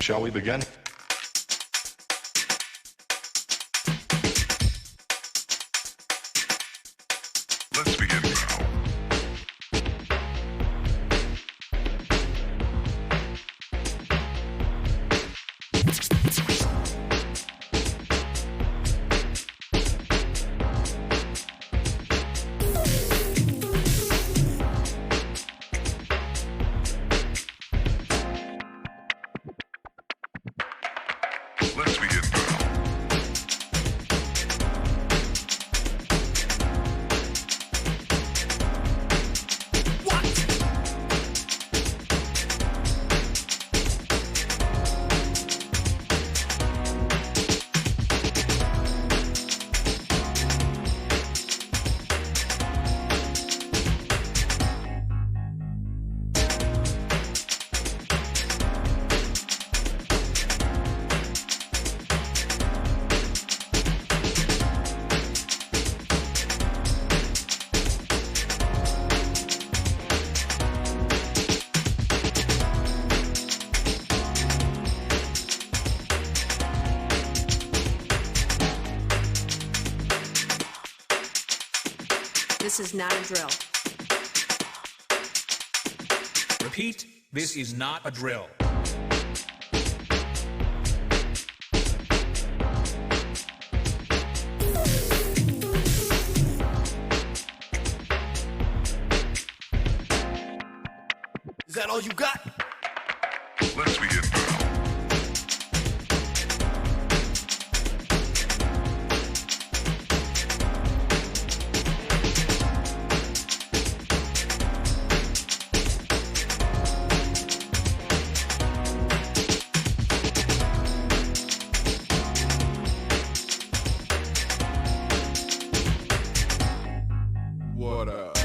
Shall we begin? Let's begin now. Let's begin now. This is not a drill. Repeat, this is not a drill. Is that all you got? Let's begin now. What up?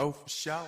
Oh, for sure.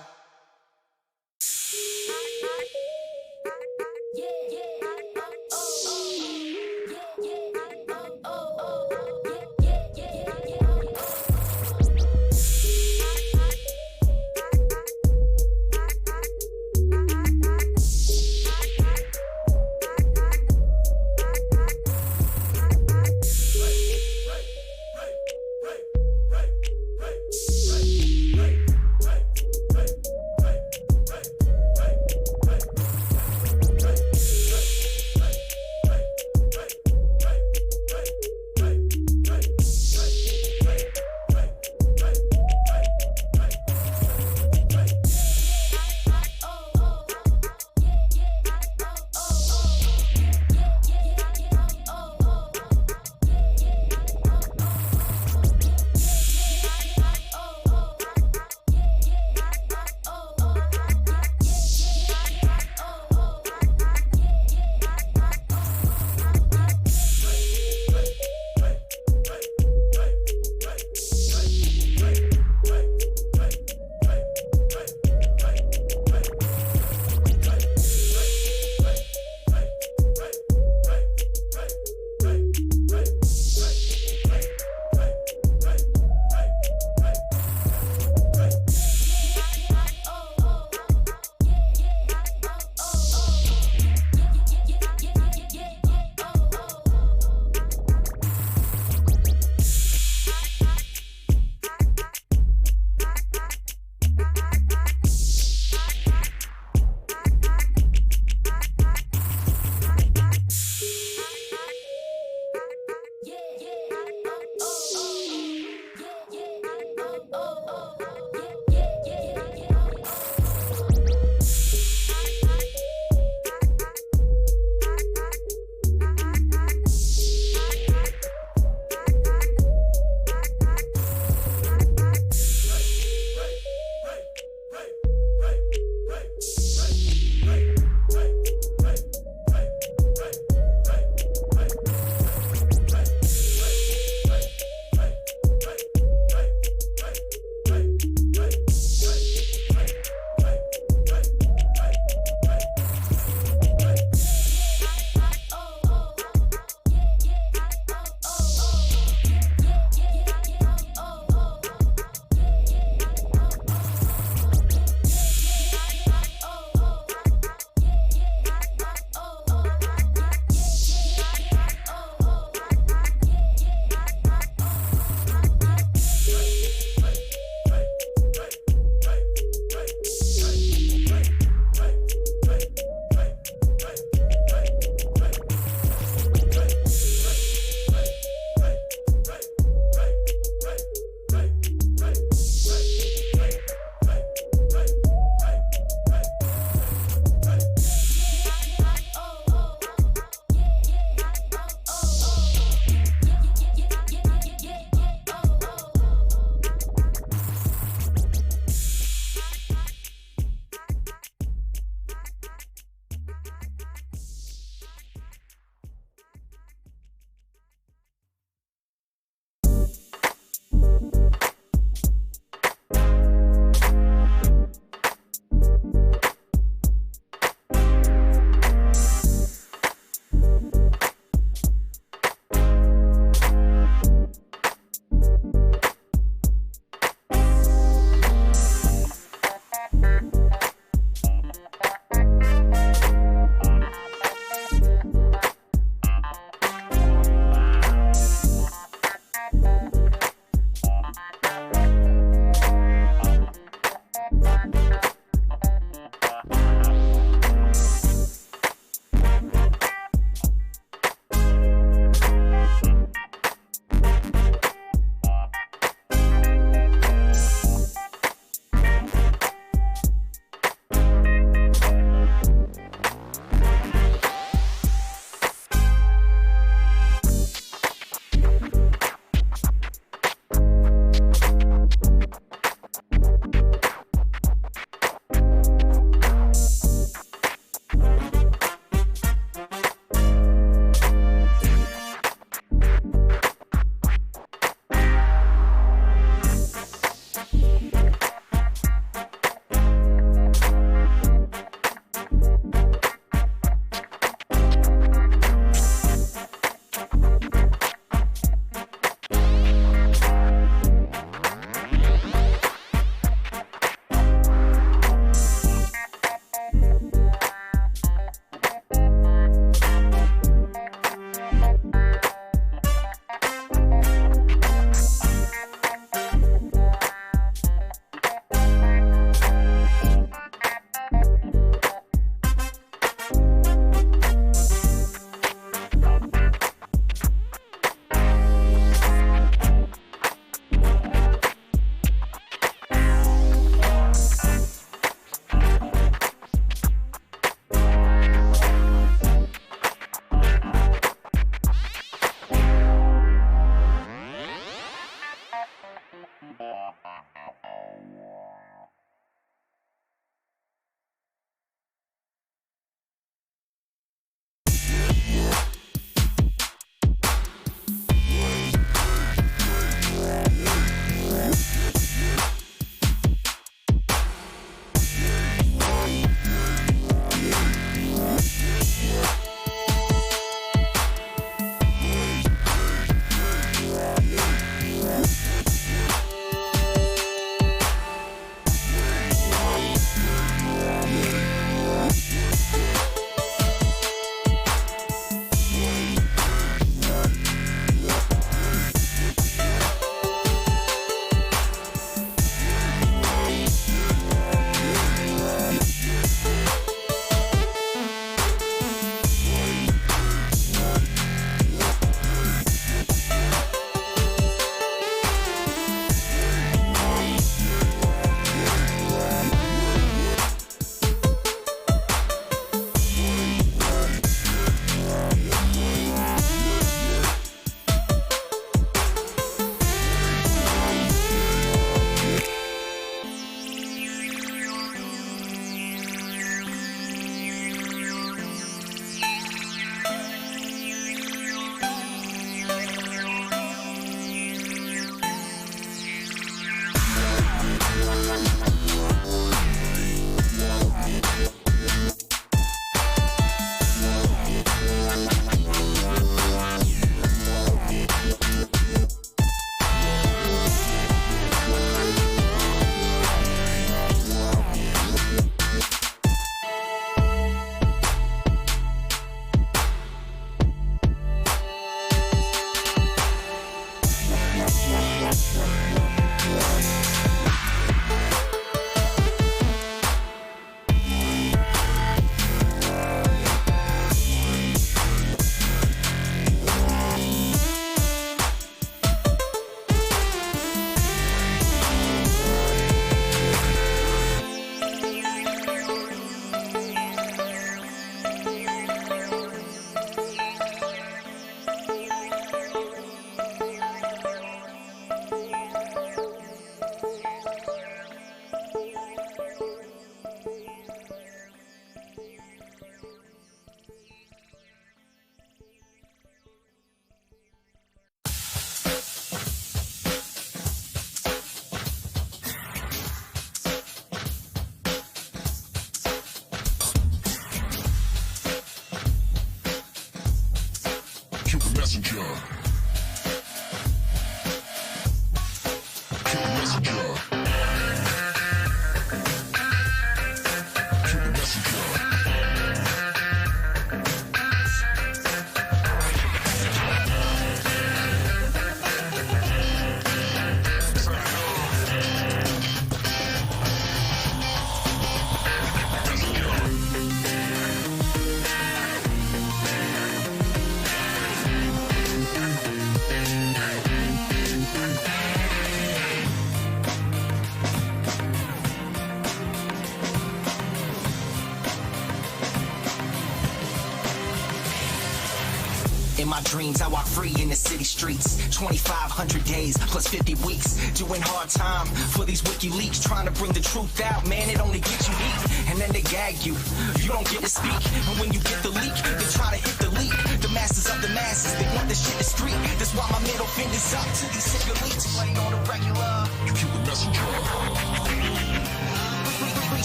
my dreams. I walk free in the city streets. 2,500 days plus 50 weeks. Doing hard time for these WikiLeaks. Trying to bring the truth out, man, it only gets you heat. And then they gag you. You don't get to speak. And when you get the leak, they try to hit the leak. The masters of the masses, they want this shit to street. That's why my middle finger's up to these sick elites. Playing on the regular. You keep the messenger.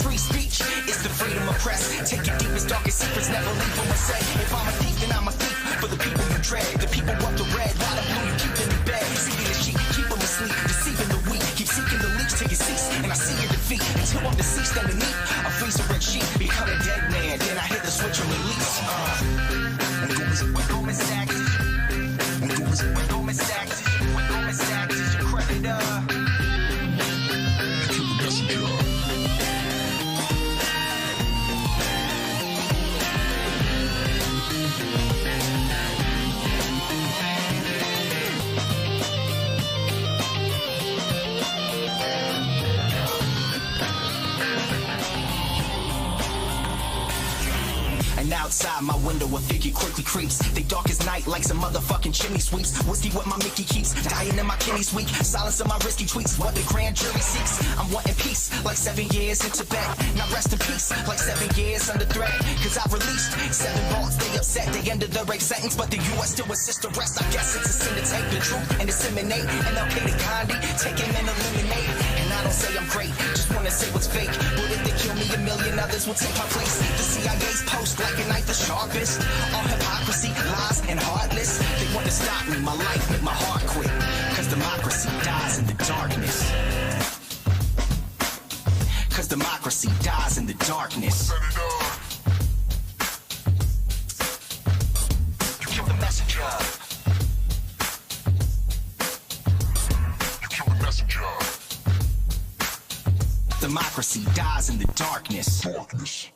Free speech is the freedom of press. Take your deepest, darkest secrets, never leave them unsaid. If I'm a thief, then I'm a thief for the people you dread. The people want the red, while the blue you keep them in bed. Seeking the sheep, keep them asleep, deceiving the weak. Keep seeking the leech till you cease, and I see your defeat. Until I'm deceased underneath a freeze a red sheet. Become a dead man, then I hit the switch and release. When Goldman Sachs is your creditor. You keep the messenger. And outside my window a figure quickly creeps. They dark as night like some motherfucking chimney sweeps. Whiskey what my Mickey keeps. Dying in my kidneys weak. Silence of my risky tweets. What the grand jury seeks. I'm wanting peace like 7 years in Tibet. Now rest in peace like 7 years under threat. Cause I've released 7 vaults. They upset. They ended the rape sentence. But the US still insists to rest. I guess it's a sin to take the truth and disseminate. And okay to Gandhi. Take him and eliminate. And I don't say I'm great. Just wanna say what's fake. But if they kill me, a million others will take my place. The CIA's post like a knife the sharpest. All hypocrisy, lies, and heartless. They want to stop me, my life, make my heart quit. Cause democracy dies in the darkness. Cause democracy dies in the darkness. You kill the messenger. You kill the messenger. Democracy dies in the darkness. Darkness.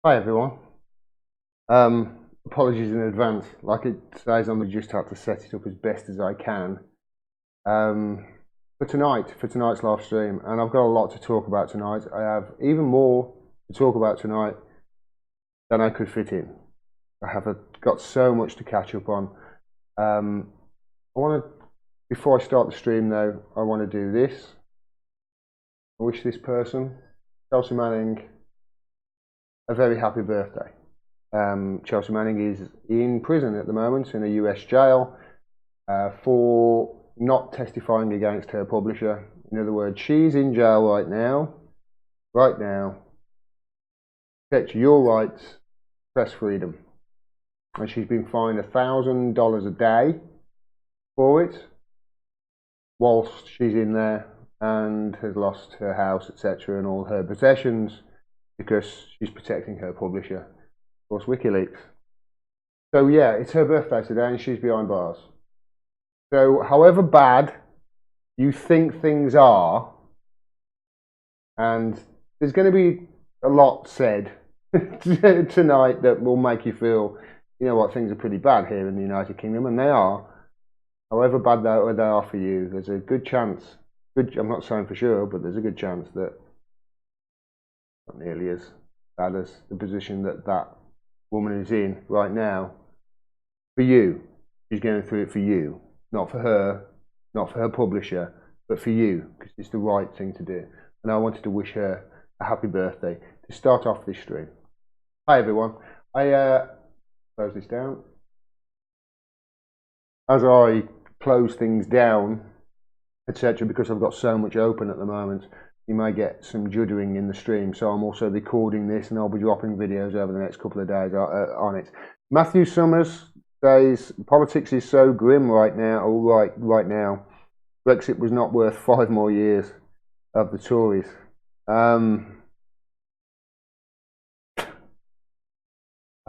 Hi everyone. Apologies in advance. Like it says, I'm just have to set it up as best as I can for tonight's live stream, and I've got a lot to talk about tonight. I have even more to talk about tonight than I could fit in. I have got so much to catch up on. Before I start the stream though, I want to do this. I wish this person, Chelsea Manning, a very happy birthday. Chelsea Manning is in prison at the moment in a US jail for not testifying against her publisher. In other words, she's in jail right now, protect your rights, press freedom. And she's been fined $1,000 a day for it whilst she's in there, and has lost her house, etc., and all her possessions, because she's protecting her publisher, of course, WikiLeaks. So yeah, it's her birthday today and she's behind bars. So however bad you think things are, and there's going to be a lot said tonight that will make you feel, you know what, things are pretty bad here in the United Kingdom, and they are. However bad they are for you, there's a good chance, I'm not saying for sure, but there's a good chance that not nearly as bad as the position that that woman is in right now. For you, she's going through it for you, not for her, not for her publisher, but for you, because it's the right thing to do. And I wanted to wish her a happy birthday to start off this stream. Hi everyone. I close this down. As I close things down, etc., because I've got so much open at the moment, you may get some juddering in the stream. So I'm also recording this, and I'll be dropping videos over the next couple of days on it. Matthew Summers says politics is so grim right now. Right now, Brexit was not worth 5 more years of the Tories. I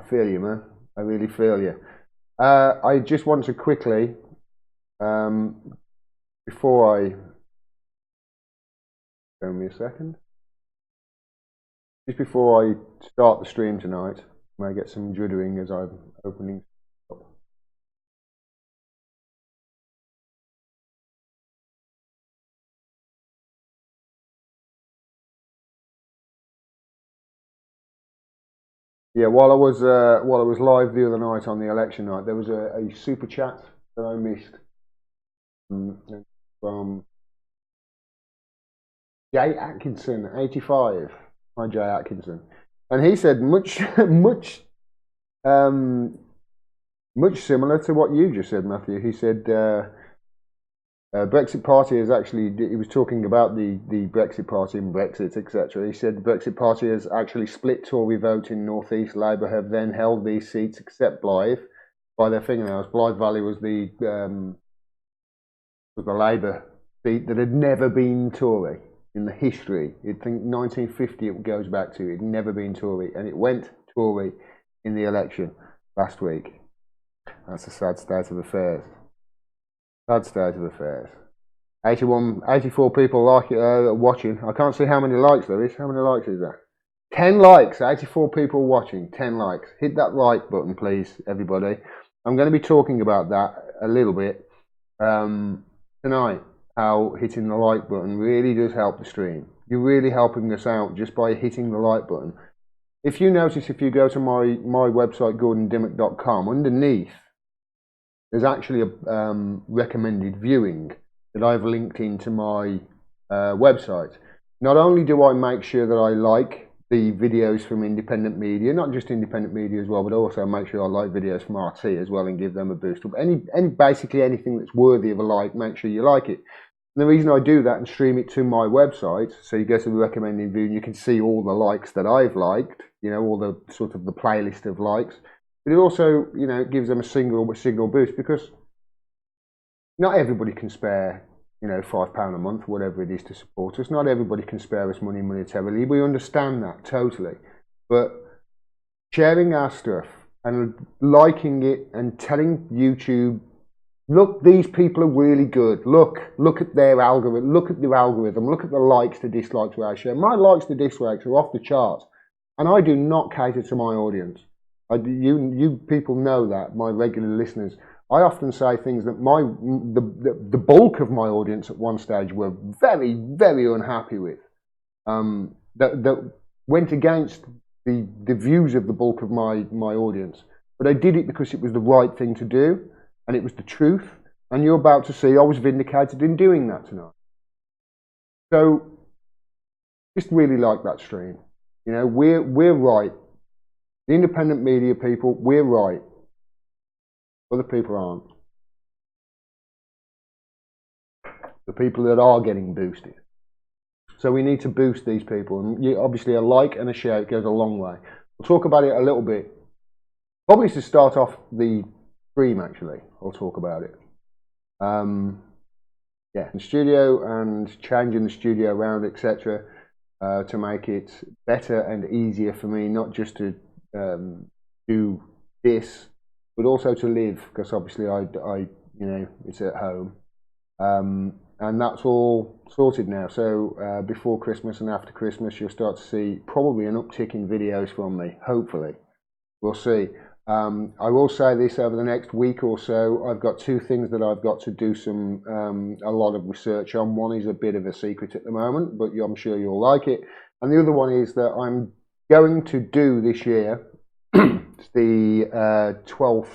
feel you, man. I really feel you. I just want to quickly, before I, give me a second, just before I start the stream tonight, I may get some juddering as I'm opening up. Yeah, while I was live the other night on the election night, there was a super chat that I missed from Jay Atkinson, 85. Hi, Jay Atkinson, and he said much much similar to what you just said, Matthew. He said Brexit Party is actually. He was talking about the Brexit Party and Brexit, etc. He said the Brexit Party has actually split Tory vote in North East. Labour have then held these seats, except Blythe, by their fingernails. Blythe Valley was the Labour seat that had never been Tory in the history. I think 1950 it goes back to. It had never been Tory, and it went Tory in the election last week. That's a sad state of affairs. Sad state of affairs. 84 people watching. I can't see how many likes there is. How many likes is there? 10 likes. 84 people watching. 10 likes. Hit that like button, please, everybody. I'm going to be talking about that a little bit tonight. How hitting the like button really does help the stream. You're really helping us out just by hitting the like button. If you notice, if you go to my website, gordondimmack.com, underneath, there's actually a recommended viewing that I've linked into my website. Not only do I make sure that I like the videos from independent media, not just independent media as well, but also make sure I like videos from RT as well and give them a boost. Basically anything that's worthy of a like, make sure you like it. And the reason I do that and stream it to my website, so you go to the recommended view and you can see all the likes that I've liked, you know, all the sort of the playlist of likes. But it also, you know, gives them a signal boost, because not everybody can spare, you know, £5 a month, whatever it is, to support us. Not everybody can spare us money monetarily. We understand that totally. But sharing our stuff and liking it and telling YouTube, look, these people are really good. Look at their algorithm. Look at the algorithm. Look at the likes to dislikes ratio. My likes to dislikes are off the charts, and I do not cater to my audience. You people know that, my regular listeners. I often say things that the bulk of my audience at one stage were very, very unhappy with. That went against the views of the bulk of my audience. But I did it because it was the right thing to do, and it was the truth. And you're about to see I was vindicated in doing that tonight. So just really like that stream. You know, we're right. The independent media people, we're right. Other people aren't. The people that are getting boosted. So we need to boost these people. And obviously a like and a share goes a long way. We'll talk about it a little bit. Probably to start off the stream, actually. I'll talk about it. Yeah, the studio and changing the studio around, etc. To make it better and easier for me, not just to do this, but also to live, because obviously I you know, it's at home, and that's all sorted now. So before Christmas and after Christmas, you'll start to see probably an uptick in videos from me. Hopefully, we'll see. I will say this: over the next week or so, I've got two things that I've got to do a lot of research on. One is a bit of a secret at the moment, but I'm sure you'll like it. And the other one is that I'm going to do this year, it's the 12th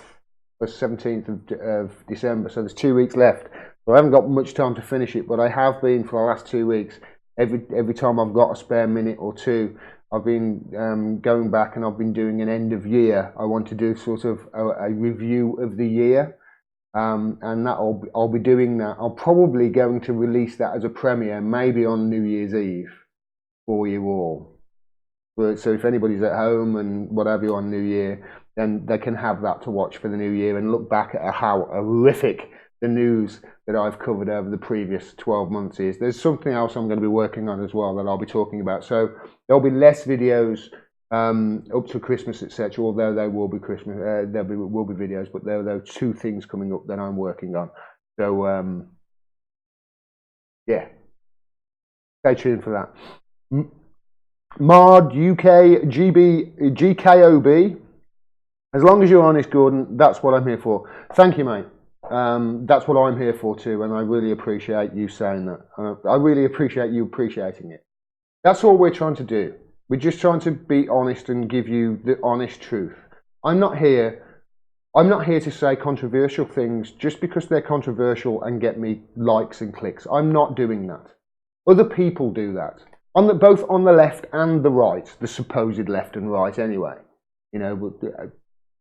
or 17th of December, so there's 2 weeks left. So I haven't got much time to finish it, but I have been for the last 2 weeks. Every time I've got a spare minute or two, I've been going back and I've been doing an end of year. I want to do sort of a review of the year, and that I'll be doing that. I'll probably going to release that as a premiere, maybe on New Year's Eve for you all. So if anybody's at home and what have you on New Year, then they can have that to watch for the new year and look back at how horrific the news that I've covered over the previous 12 months is. There's something else I'm going to be working on as well that I'll be talking about. So there'll be less videos up to Christmas, etc. Although there will be will be videos, but there are two things coming up that I'm working on. So yeah, stay tuned for that. Mard UK GKOB. As long as you're honest, Gordon, that's what I'm here for. Thank you, mate. That's what I'm here for too, and I really appreciate you saying that. I really appreciate you appreciating it. That's all we're trying to do. We're just trying to be honest and give you the honest truth. I'm not here to say controversial things just because they're controversial and get me likes and clicks. I'm not doing that. Other people do that. Both on the left and the right, the supposed left and right anyway. You know,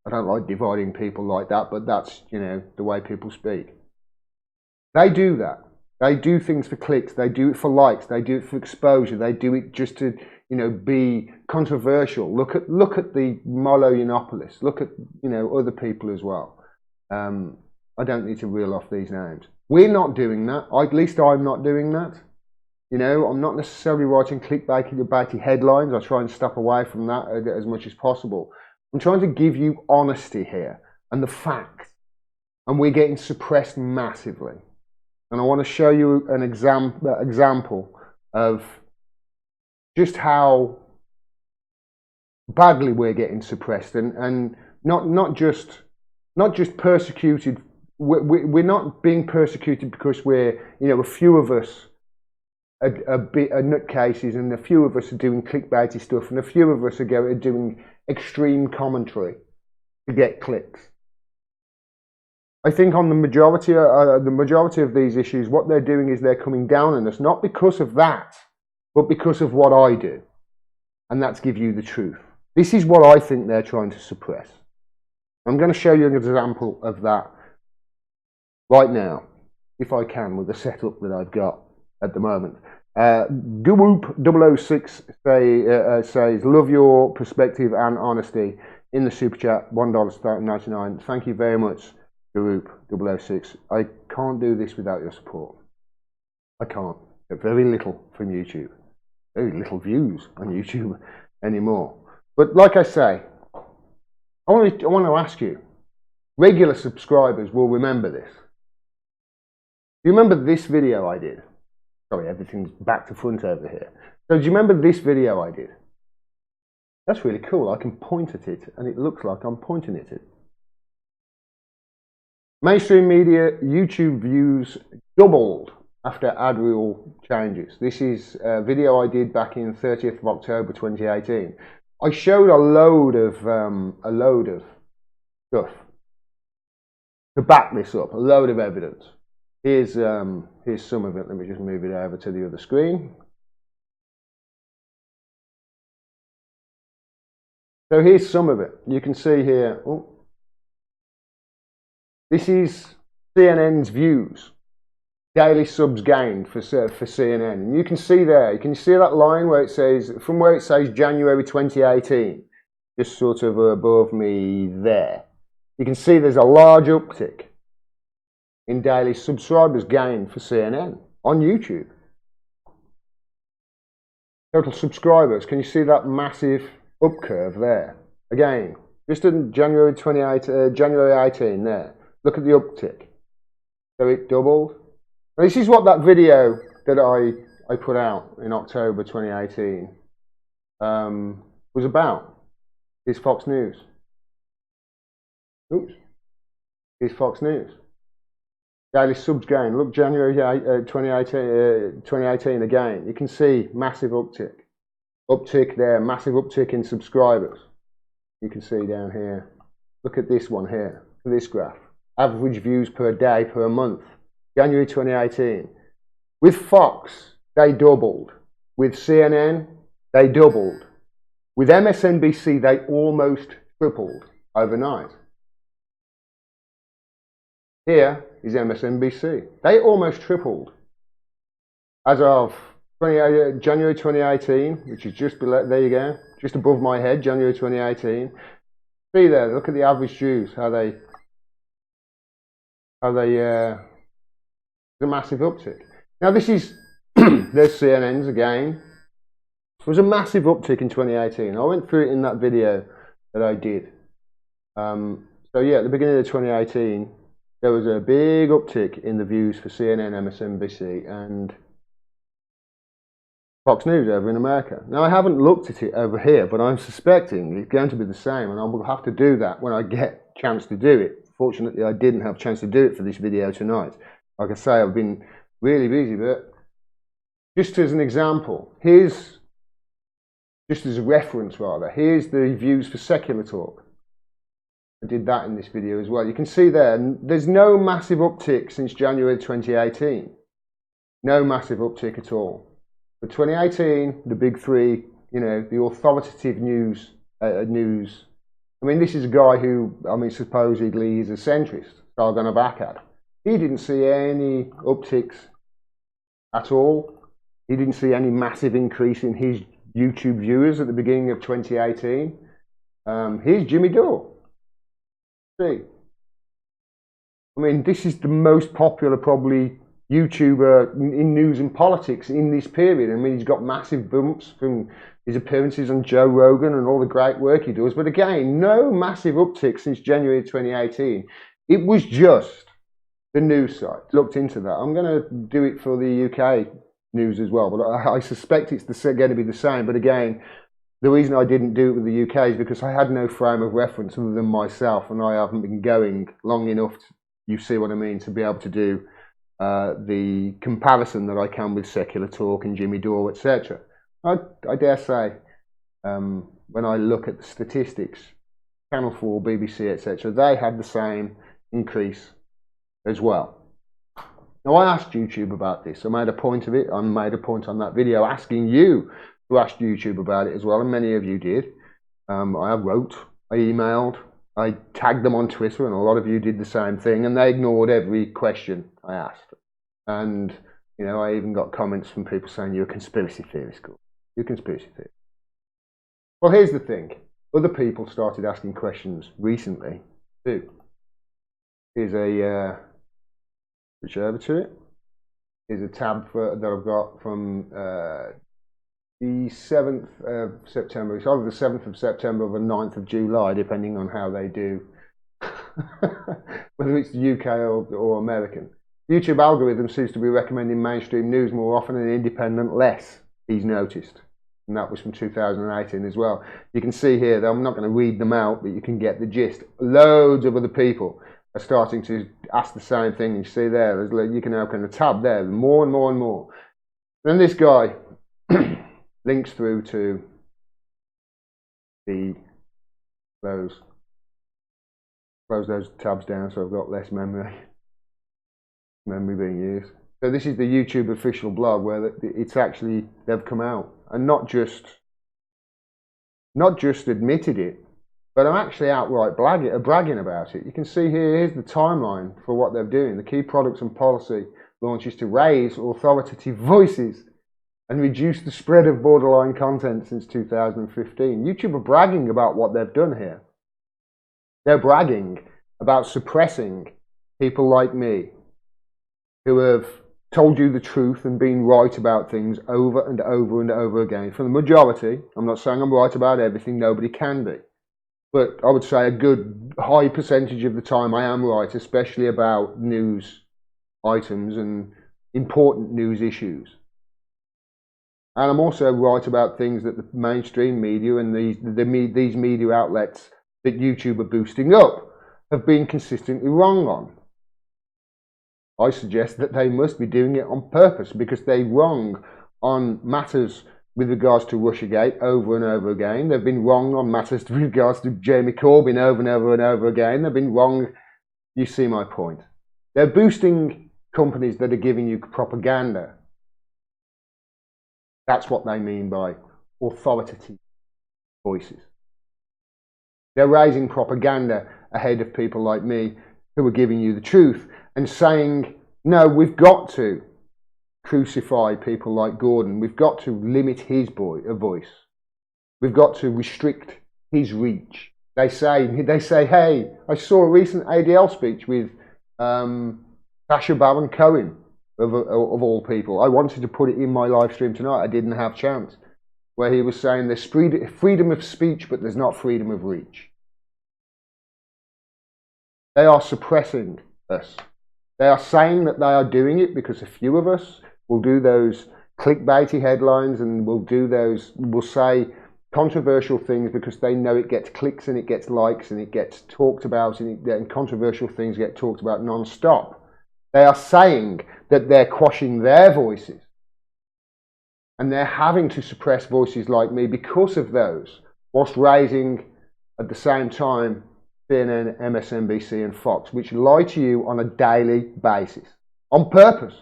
I don't like dividing people like that, but that's, you know, the way people speak. They do that. They do things for clicks. They do it for likes. They do it for exposure. They do it just to, you know, be controversial. Look at the Molo Yiannopoulos. Look at, you know, other people as well. I don't need to reel off these names. We're not doing that. At least I'm not doing that. You know, I'm not necessarily writing clickbaity headlines. I try and step away from that as much as possible. I'm trying to give you honesty here and the facts. And we're getting suppressed massively. And I want to show you an example of just how badly we're getting suppressed, and not just persecuted. We're not being persecuted because we're, you know, a few of us are nutcases, and a few of us are doing clickbaity stuff, and a few of us are doing extreme commentary to get clicks. I think on the majority of these issues, what they're doing is they're coming down on us, not because of that, but because of what I do. And that's give you the truth. This is what I think they're trying to suppress. I'm going to show you an example of that right now, if I can, with the setup that I've got at the moment. Gwoop006 says, love your perspective and honesty in the super chat, $1.99. Thank you very much, Gwoop006. I can't do this without your support. I can't. Get very little from YouTube. Very little views on YouTube anymore. But like I say, I want to ask you, regular subscribers will remember this. Do you remember this video I did? Sorry, everything's back to front over here. So do you remember this video I did? That's really cool. I can point at it and it looks like I'm pointing at it. Mainstream media YouTube views doubled after ad rule changes. This is a video I did back in 30th of October 2018. I showed a load of stuff to back this up, a load of evidence. Here's some of it. Let me just move it over to the other screen. So here's some of it. You can see here. Oh, this is CNN's views. Daily subs gained for CNN. And you can see there, can you see that line where it says, from where it says January 2018, just sort of above me there. You can see there's a large uptick in daily subscribers gained for CNN on YouTube. Total subscribers, can you see that massive up curve there? Again, just in January 18 there. Look at the uptick. So it doubled. Now, this is what that video that I put out in October 2018 was about. Here's Fox News. Oops. Here's Fox News. Daily subs gain. Look, January 2018 again. You can see massive uptick. Uptick there, massive uptick in subscribers. You can see down here. Look at this one here, this graph. Average views per day per month. January 2018. With Fox, they doubled. With CNN, they doubled. With MSNBC, they almost tripled overnight. Here is MSNBC. They almost tripled. As of January 2018, which is just below, there you go, just above my head, January 2018. See there, look at the average views, how they a massive uptick. Now this is, there's CNN's again. It was a massive uptick in 2018. I went through it in that video that I did. So yeah, at the beginning of 2018, there was a big uptick in the views for CNN, MSNBC, and Fox News over in America. Now I haven't looked at it over here, but I'm suspecting it's going to be the same, and I will have to do that when I get a chance to do it. Fortunately, I didn't have a chance to do it for this video tonight. Like I say, I've been really busy, but just as an example, here's just as a reference rather, here's the views for secular talk. I did that in this video as well. You can see there's no massive uptick since January 2018. No massive uptick at all. But 2018, the big three, you know, the authoritative news. I mean, this is a guy who, I mean, supposedly is a centrist, Sargon of Akkad. He didn't see any upticks at all. He didn't see any massive increase in his YouTube viewers at the beginning of 2018. Here's Jimmy Dore. See, I mean, this is the most popular probably YouTuber in news and politics in this period. I mean, he's got massive bumps from his appearances on Joe Rogan and all the great work he does. But again, no massive uptick since January 2018. It was just the news site. Looked into that. I'm going to do it for the UK news as well, but I suspect it's going to be the same. But again, the reason I didn't do it with the UK is because I had no frame of reference other than myself, and I haven't been going long enough, you see what I mean, to be able to do the comparison that I can with Secular Talk and Jimmy Dore, etc. I dare say, when I look at the statistics, Channel 4, BBC, etc., they had the same increase as well. Now, I asked YouTube about this. I made a point of it. I made a point on that video asking you to ask YouTube about it as well, and many of you did. I wrote, I emailed, I tagged them on Twitter, and a lot of you did the same thing, and they ignored every question I asked. And, you know, I even got comments from people saying, you're a conspiracy theorist. You're a conspiracy theorist. Well, here's the thing. Other people started asking questions recently, too. Here's a, switch over to it. Here's a tab that I've got from the 7th of September. It's either the 7th of September or the 9th of July, depending on how they do, whether it's the UK or American. YouTube algorithm seems to be recommending mainstream news more often and independent less, he's noticed. And that was from 2018 as well. You can see here, that I'm not going to read them out, but you can get the gist. Loads of other people are starting to ask the same thing. You see there, you can open the tab there, more and more and more. Then this guy links through to the close those tabs down so I've got less memory being used. So this is the YouTube official blog where it's actually, they've come out and not just admitted it, but I'm actually outright bragging about it. You can see here's the timeline for what they're doing. The key products and policy launches to raise authoritative voices and reduce the spread of borderline content since 2015. YouTube are bragging about what they've done here. They're bragging about suppressing people like me who have told you the truth and been right about things over and over and over again. For the majority, I'm not saying I'm right about everything, nobody can be. But I would say a good high percentage of the time I am right, especially about news items and important news issues. And I'm also right about things that the mainstream media and these media outlets that YouTube are boosting up have been consistently wrong on. I suggest that they must be doing it on purpose because they're wrong on matters with regards to Russiagate over and over again. They've been wrong on matters with regards to Jeremy Corbyn over and over and over again. They've been wrong. You see my point. They're boosting companies that are giving you propaganda. That's what they mean by authoritative voices. They're raising propaganda ahead of people like me who are giving you the truth and saying, no, we've got to crucify people like Gordon. We've got to limit his voice. We've got to restrict his reach. They say, hey, I saw a recent ADL speech with Sacha Baron Cohen, of all people. I wanted to put it in my live stream tonight. I didn't have a chance. Where he was saying there's freedom of speech, but there's not freedom of reach. They are suppressing us. They are saying that they are doing it because a few of us will do those clickbaity headlines and will say controversial things because they know it gets clicks and it gets likes and it gets talked about and controversial things get talked about non-stop. They are saying that they're quashing their voices. And they're having to suppress voices like me because of those, whilst raising at the same time CNN, MSNBC and Fox, which lie to you on a daily basis, on purpose.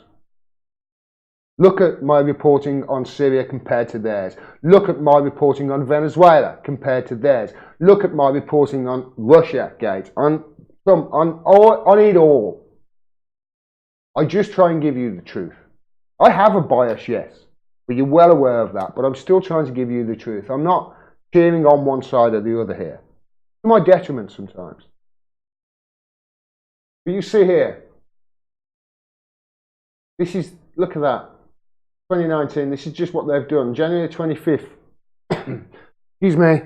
Look at my reporting on Syria compared to theirs. Look at my reporting on Venezuela compared to theirs. Look at my reporting on Russiagate, on it all. I just try and give you the truth. I have a bias, yes, but you're well aware of that, but I'm still trying to give you the truth. I'm not cheering on one side or the other here. To my detriment sometimes. But you see here, this is, look at that. 2019, this is just what they've done. January 25th, excuse me,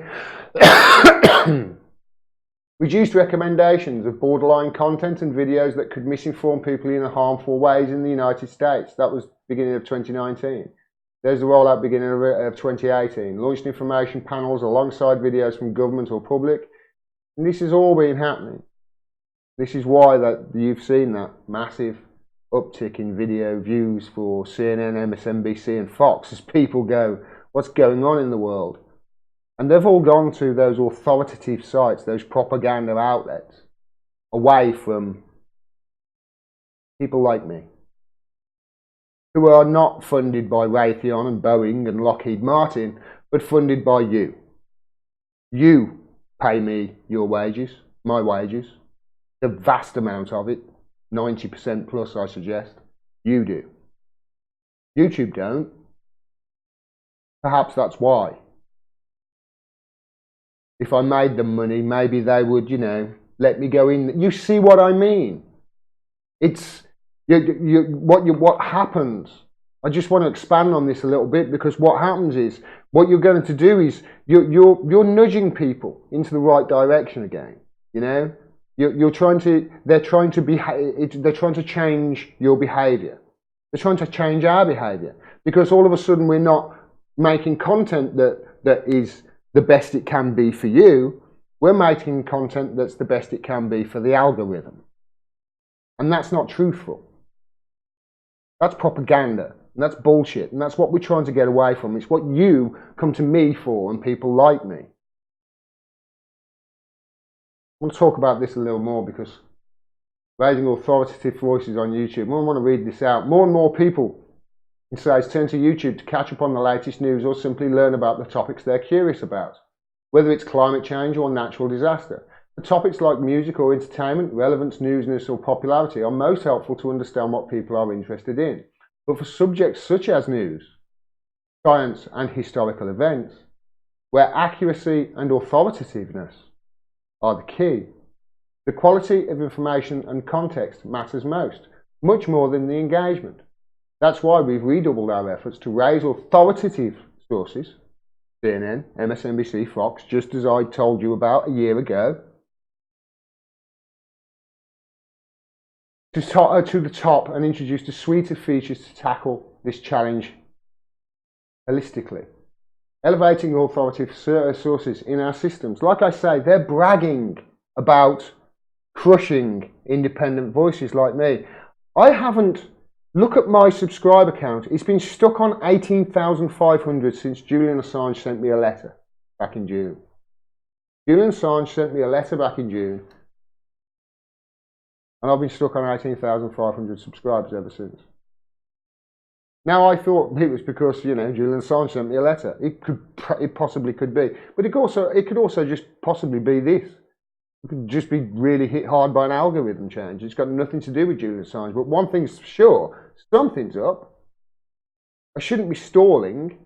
reduced recommendations of borderline content and videos that could misinform people in harmful ways in the United States. That was beginning of 2019. There's the rollout beginning of 2018. Launched information panels alongside videos from government or public. And this has all been happening. This is why that you've seen that massive uptick in video views for CNN, MSNBC and Fox as people go, what's going on in the world? And they've all gone to those authoritative sites, those propaganda outlets, away from people like me, who are not funded by Raytheon and Boeing and Lockheed Martin, but funded by you. You pay me your wages, my wages, the vast amount of it. 90% plus, I suggest. You do. YouTube don't. Perhaps that's why. If I made them money, maybe they would, let me go in. You see what I mean? It's what happens. I just want to expand on this a little bit, because what happens is, what you're going to do is you're nudging people into the right direction again. They're trying to change your behaviour. They're trying to change our behaviour, because all of a sudden we're not making content that is the best it can be for you. We're making content that's the best it can be for the algorithm. And that's not truthful. That's propaganda, and that's bullshit, and that's what we're trying to get away from. It's what you come to me for and people like me. We'll talk about this a little more, because raising authoritative voices on YouTube, I want to read this out. More and more people, it says, turn to YouTube to catch up on the latest news or simply learn about the topics they're curious about, whether it's climate change or natural disaster. The topics like music or entertainment, relevance, newsness or popularity are most helpful to understand what people are interested in. But for subjects such as news, science and historical events, where accuracy and authoritativeness are the key, the quality of information and context matters most, much more than the engagement. That's why we've redoubled our efforts to raise authoritative sources, CNN, MSNBC, Fox, just as I told you about a year ago, to the top, and introduced a suite of features to tackle this challenge holistically. Elevating authoritative sources in our systems. Like I say, they're bragging about crushing independent voices like me. I haven't. Look at my subscriber count. It's been stuck on 18,500 since Julian Assange sent me a letter back in June. Julian Assange sent me a letter back in June, and I've been stuck on 18,500 subscribers ever since. Now, I thought it was because, Julian Assange sent me a letter. It possibly could be. But it could also just possibly be this. It could just be really hit hard by an algorithm change. It's got nothing to do with Julian Assange. But one thing's for sure, something's up. I shouldn't be stalling.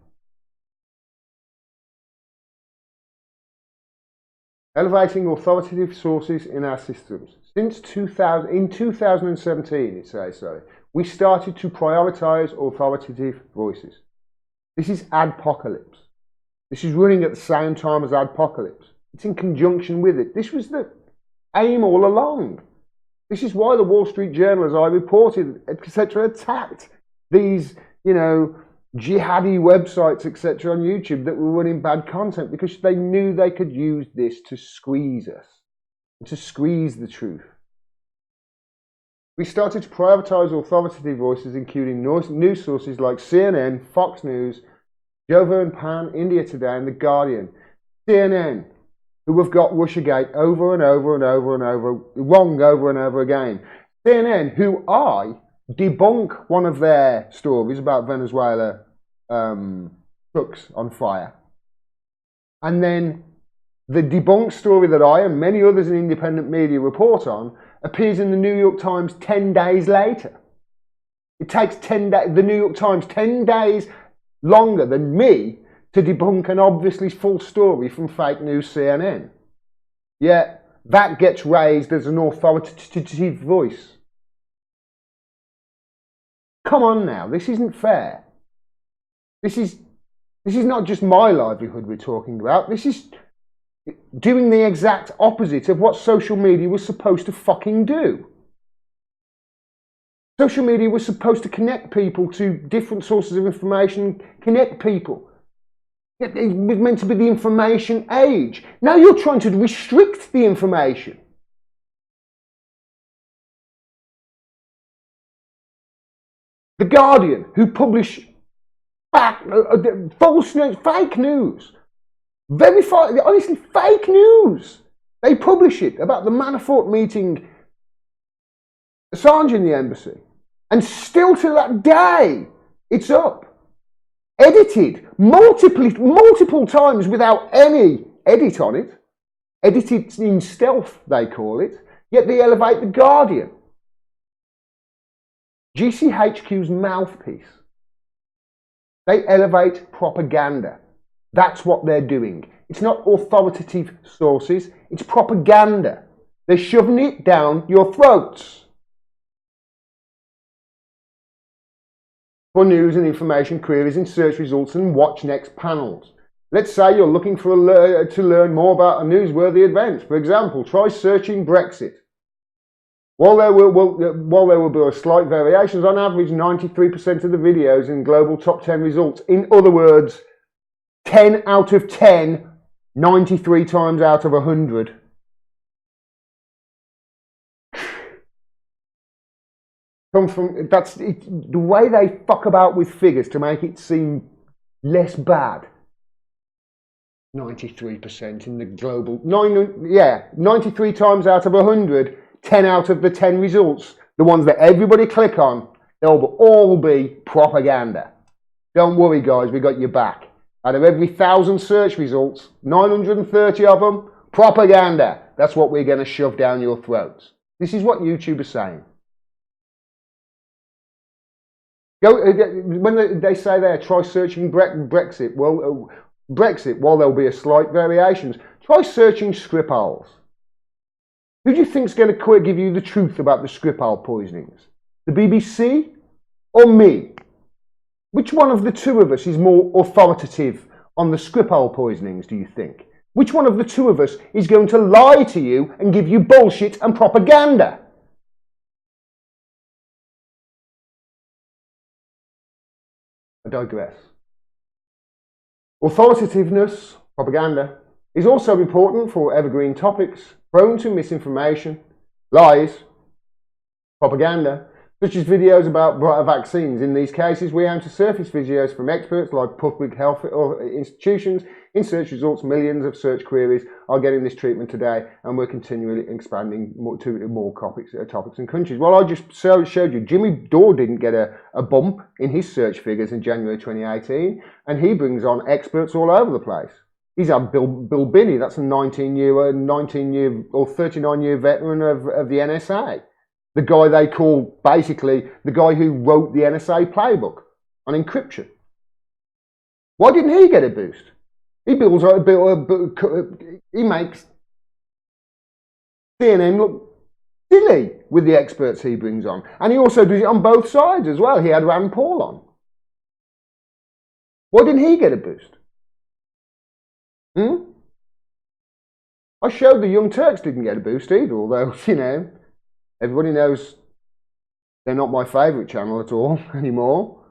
Elevating authoritative sources in our systems. Since 2017, it says, we started to prioritize authoritative voices. This is adpocalypse. This is running at the same time as adpocalypse. It's in conjunction with it. This was the aim all along. This is why the Wall Street Journal, as I reported, etc., attacked these, jihadi websites, etc., on YouTube that were running bad content, because they knew they could use this to squeeze us, to squeeze the truth. We started to prioritize authoritative voices, including news sources like CNN, Fox News, Joe Pan, India Today, and The Guardian. CNN, who have got Russiagate over and over and over and over, wrong over and over again. CNN, who I debunk one of their stories about Venezuela trucks on fire. And then the debunked story that I and many others in independent media report on appears in the New York Times 10 days later. It takes 10 days, the New York Times 10 days longer than me to debunk an obviously false story from fake news CNN. Yet that gets raised as an authoritative voice. Come on now, this isn't fair. This is not just my livelihood we're talking about. This is doing the exact opposite of what social media was supposed to fucking do. Social media was supposed to connect people to different sources of information, connect people. It was meant to be the information age. Now you're trying to restrict the information. The Guardian, who publish false news, fake news, verified, honestly, fake news. They publish it about the Manafort meeting Assange in the embassy, and still to that day, it's up. Edited multiple times without any edit on it. Edited in stealth, they call it. Yet they elevate The Guardian, GCHQ's mouthpiece. They elevate propaganda. That's what they're doing. It's not authoritative sources, it's propaganda. They're shoving it down your throats. For news and information queries in search results and watch next panels. Let's say you're looking to learn more about a newsworthy event. For example, try searching Brexit. While there will be slight variations, on average 93% of the videos in global top 10 results. In other words, 10 out of 10, 93 times out of 100. Come from, that's it, the way they fuck about with figures to make it seem less bad. 93% in the global, 93 times out of 100, 10 out of the 10 results, the ones that everybody click on, they'll all be propaganda. Don't worry guys, we got your back. Out of every 1,000 search results, 930 of them, propaganda. That's what we're going to shove down your throats. This is what YouTube is saying. When they say there, try searching Brexit. Well, Brexit, while there'll be a slight variations, try searching Skripals. Who do you think's going to give you the truth about the Skripal poisonings? The BBC or me? Which one of the two of us is more authoritative on the Skripal poisonings, do you think? Which one of the two of us is going to lie to you and give you bullshit and propaganda? I digress. Authoritativeness, propaganda, is also important for evergreen topics prone to misinformation, lies, propaganda, such as videos about vaccines. In these cases, we aim to surface videos from experts like public health institutions. In search results, millions of search queries are getting this treatment today, and we're continually expanding to more topics and countries. Well, I just showed you, Jimmy Dore didn't get a bump in his search figures in January 2018, and he brings on experts all over the place. He's had Bill Binney, that's a 19-year or 39-year veteran of the NSA. The guy they call, basically, the guy who wrote the NSA playbook on encryption. Why didn't he get a boost? He makes CNN look silly with the experts he brings on. And he also does it on both sides as well. He had Rand Paul on. Why didn't he get a boost? I showed the Young Turks didn't get a boost either, although, you know, everybody knows they're not my favourite channel at all anymore.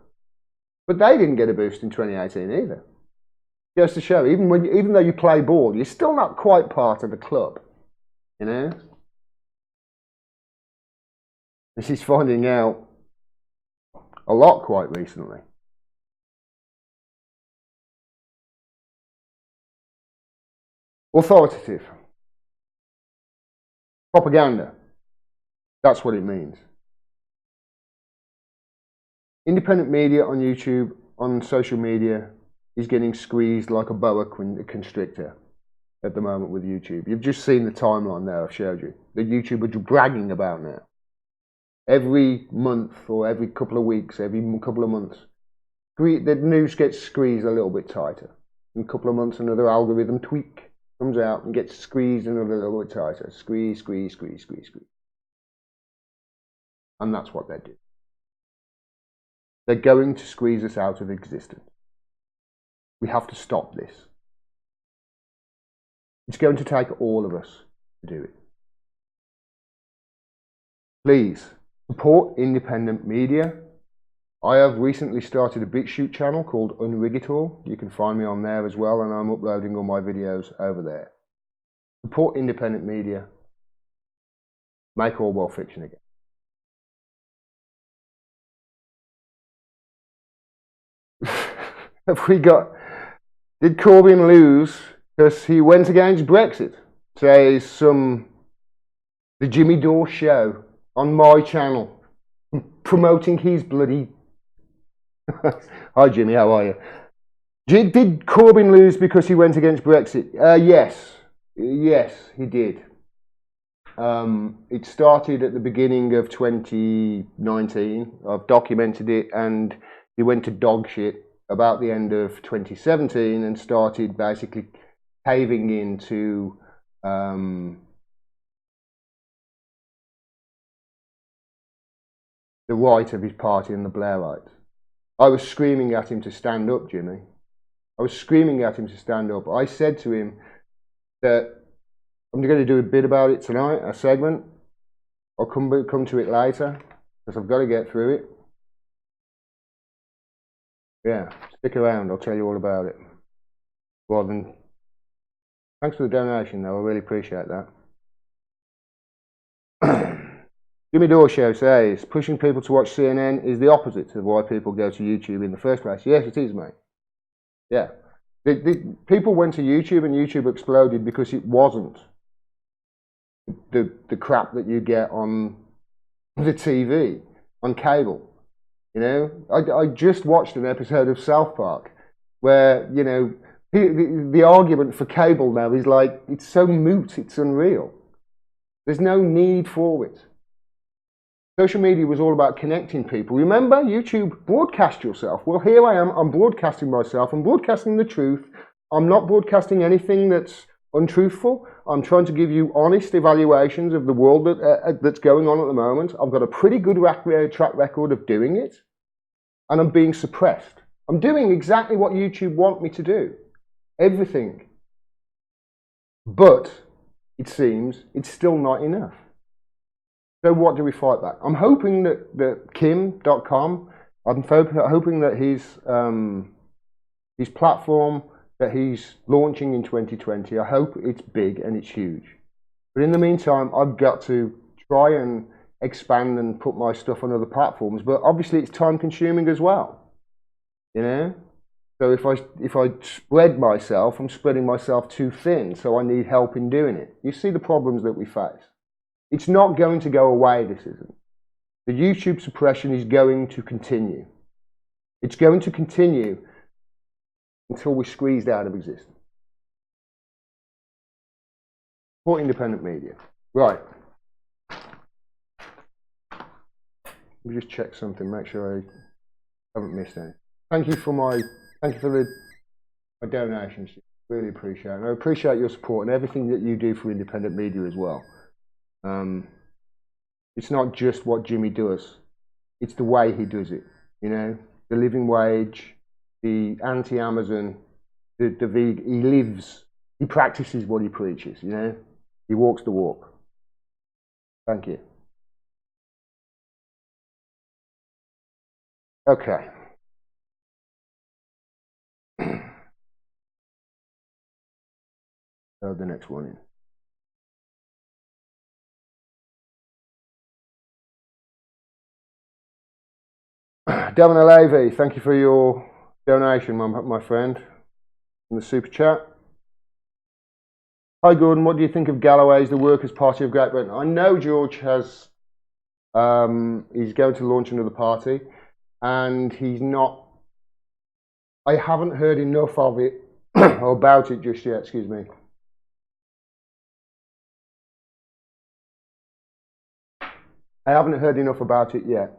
But they didn't get a boost in 2018 either. Goes to show, even though you play ball, you're still not quite part of the club. You know? This is finding out a lot quite recently. Authoritative. Propaganda. That's what it means. Independent media on YouTube, on social media, is getting squeezed like a boa constrictor at the moment with YouTube. You've just seen the timeline there I've showed you. That YouTube are bragging about now. Every month or every couple of weeks, every couple of months, the news gets squeezed a little bit tighter. In a couple of months, another algorithm tweak comes out and gets squeezed another little bit tighter. Squeeze, squeeze, squeeze, squeeze, squeeze. And that's what they're doing. They're going to squeeze us out of existence. We have to stop this. It's going to take all of us to do it. Please support independent media. I have recently started a BitChute channel called Unrigitor. You can find me on there as well, and I'm uploading all my videos over there. Support independent media. Make Orwell fiction again. Have we got... Did Corbyn lose because he went against Brexit? Says the Jimmy Dore show on my channel, promoting his bloody... Hi Jimmy, how are you? Did Corbyn lose because he went against Brexit? Yes. Yes, he did. It started at the beginning of 2019. I've documented it, and he went to dog shit about the end of 2017 and started basically caving into the right of his party and the Blairites. I was screaming at him to stand up, Jimmy. I was screaming at him to stand up. I said to him that I'm going to do a bit about it tonight, a segment. I'll come to it later because I've got to get through it. Yeah, stick around. I'll tell you all about it. Rather than... Thanks for the donation, though. I really appreciate that. Jimmy Dore Show says, pushing people to watch CNN is the opposite of why people go to YouTube in the first place. Yes, it is, mate. Yeah. People went to YouTube and YouTube exploded because it wasn't the crap that you get on the TV, on cable. You know, I just watched an episode of South Park where, you know, the argument for cable now is like, it's so moot, it's unreal. There's no need for it. Social media was all about connecting people. Remember, YouTube, broadcast yourself. Well, here I am, I'm broadcasting myself, I'm broadcasting the truth. I'm not broadcasting anything that's untruthful. I'm trying to give you honest evaluations of the world that's going on at the moment. I've got a pretty good track record of doing it, and I'm being suppressed. I'm doing exactly what YouTube want me to do. Everything. But, it seems, it's still not enough. So what do we fight back? I'm hoping that Kim.com, I'm hoping that his platform that he's launching in 2020, I hope it's big and it's huge. But in the meantime, I've got to try and expand and put my stuff on other platforms. But obviously it's time consuming as well. You know? So if I spread myself, I'm spreading myself too thin. So I need help in doing it. You see the problems that we face. It's not going to go away, this isn't. The YouTube suppression is going to continue. It's going to continue until we're squeezed out of existence. For independent media. Right. Let me just check something, make sure I haven't missed anything. Thank you for my donations. Really appreciate it. And I appreciate your support and everything that you do for independent media as well. It's not just what Jimmy does, it's the way he does it, you know, the living wage, the anti-Amazon, the vegan, he practices what he preaches, you know, he walks the walk. Thank you. Okay. So the next one in. Devon Levy, thank you for your donation, my friend, in the super chat. Hi Gordon, what do you think of Galloway's The Workers' Party of Great Britain? I know George has, he's going to launch another party, and he's not, I haven't heard enough of it, or about it just yet, excuse me. I haven't heard enough about it yet.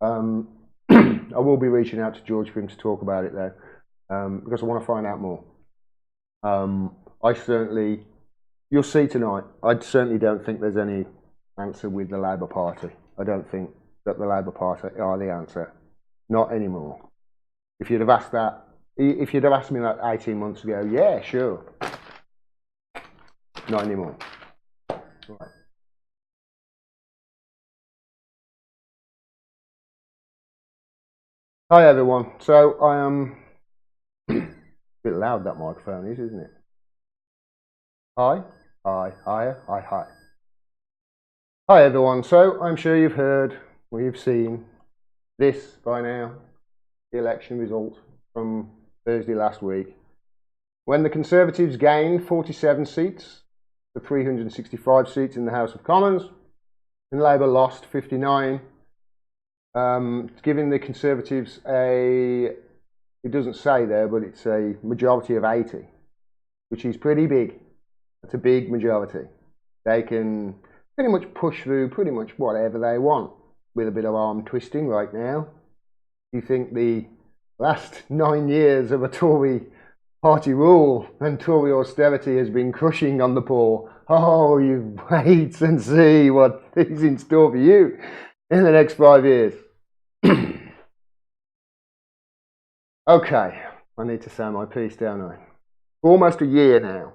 I will be reaching out to George for him to talk about it though, because I want to find out more. I certainly, you'll see tonight, I certainly don't think there's any answer with the Labour Party. I don't think that the Labour Party are the answer. Not anymore. If you'd have asked that, if you'd have asked me that 18 months ago, yeah, sure. Not anymore. Right. Hi everyone. So I am a bit loud, that microphone is, isn't it? Hi, hi, hi, hi, hi. Hi everyone. So I'm sure you've heard, or you've seen this by now, the election result from Thursday last week, when the Conservatives gained 47 seats to 365 seats in the House of Commons, and Labour lost 59. Giving the Conservatives a, it doesn't say there, but it's a majority of 80, which is pretty big. It's a big majority. They can pretty much push through pretty much whatever they want with a bit of arm twisting right now. You think the last 9 years of a Tory party rule and Tory austerity has been crushing on the poor? Oh, you wait and see what is in store for you in the next 5 years. Okay, I need to say my piece, don't I? For almost a year now,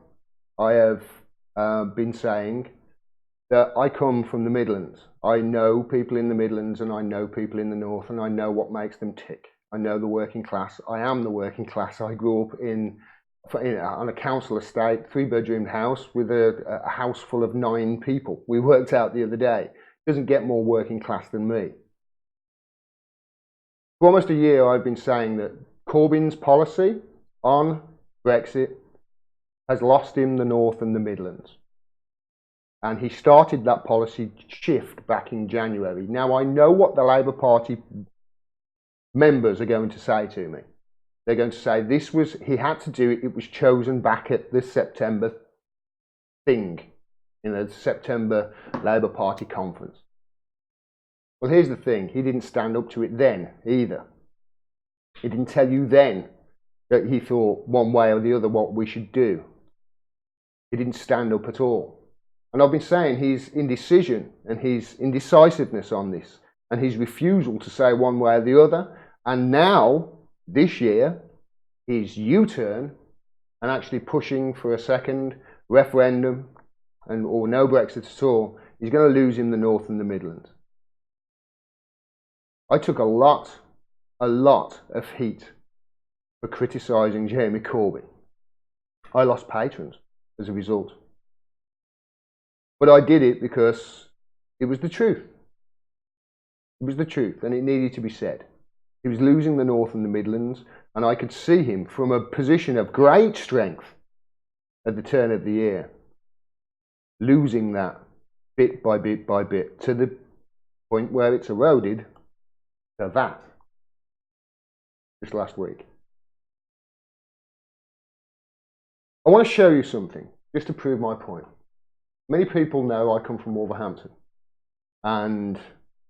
I have been saying that I come from the Midlands. I know people in the Midlands and I know people in the North, and I know what makes them tick. I know the working class. I am the working class. I grew up on a council estate, 3-bedroom house with a house full of 9 people. We worked out the other day. It doesn't get more working class than me. For almost a year, I've been saying that Corbyn's policy on Brexit has lost him the North and the Midlands. And he started that policy shift back in January. Now, I know what the Labour Party members are going to say to me. They're going to say this was, he had to do it, it was chosen back at the September thing, in the September Labour Party conference. Well, here's the thing, he didn't stand up to it then either. He didn't tell you then that he thought one way or the other what we should do. He didn't stand up at all. And I've been saying his indecision and his indecisiveness on this, and his refusal to say one way or the other, and now, this year, his U-turn and actually pushing for a second referendum or no Brexit at all, is going to lose him the North and the Midlands. I took a lot of heat for criticising Jeremy Corbyn. I lost patrons as a result. But I did it because it was the truth. It was the truth, and it needed to be said. He was losing the North and the Midlands, and I could see him from a position of great strength at the turn of the year, losing that bit by bit by bit, to the point where it's eroded to that this last week. I want to show you something, just to prove my point. Many people know I come from Wolverhampton, and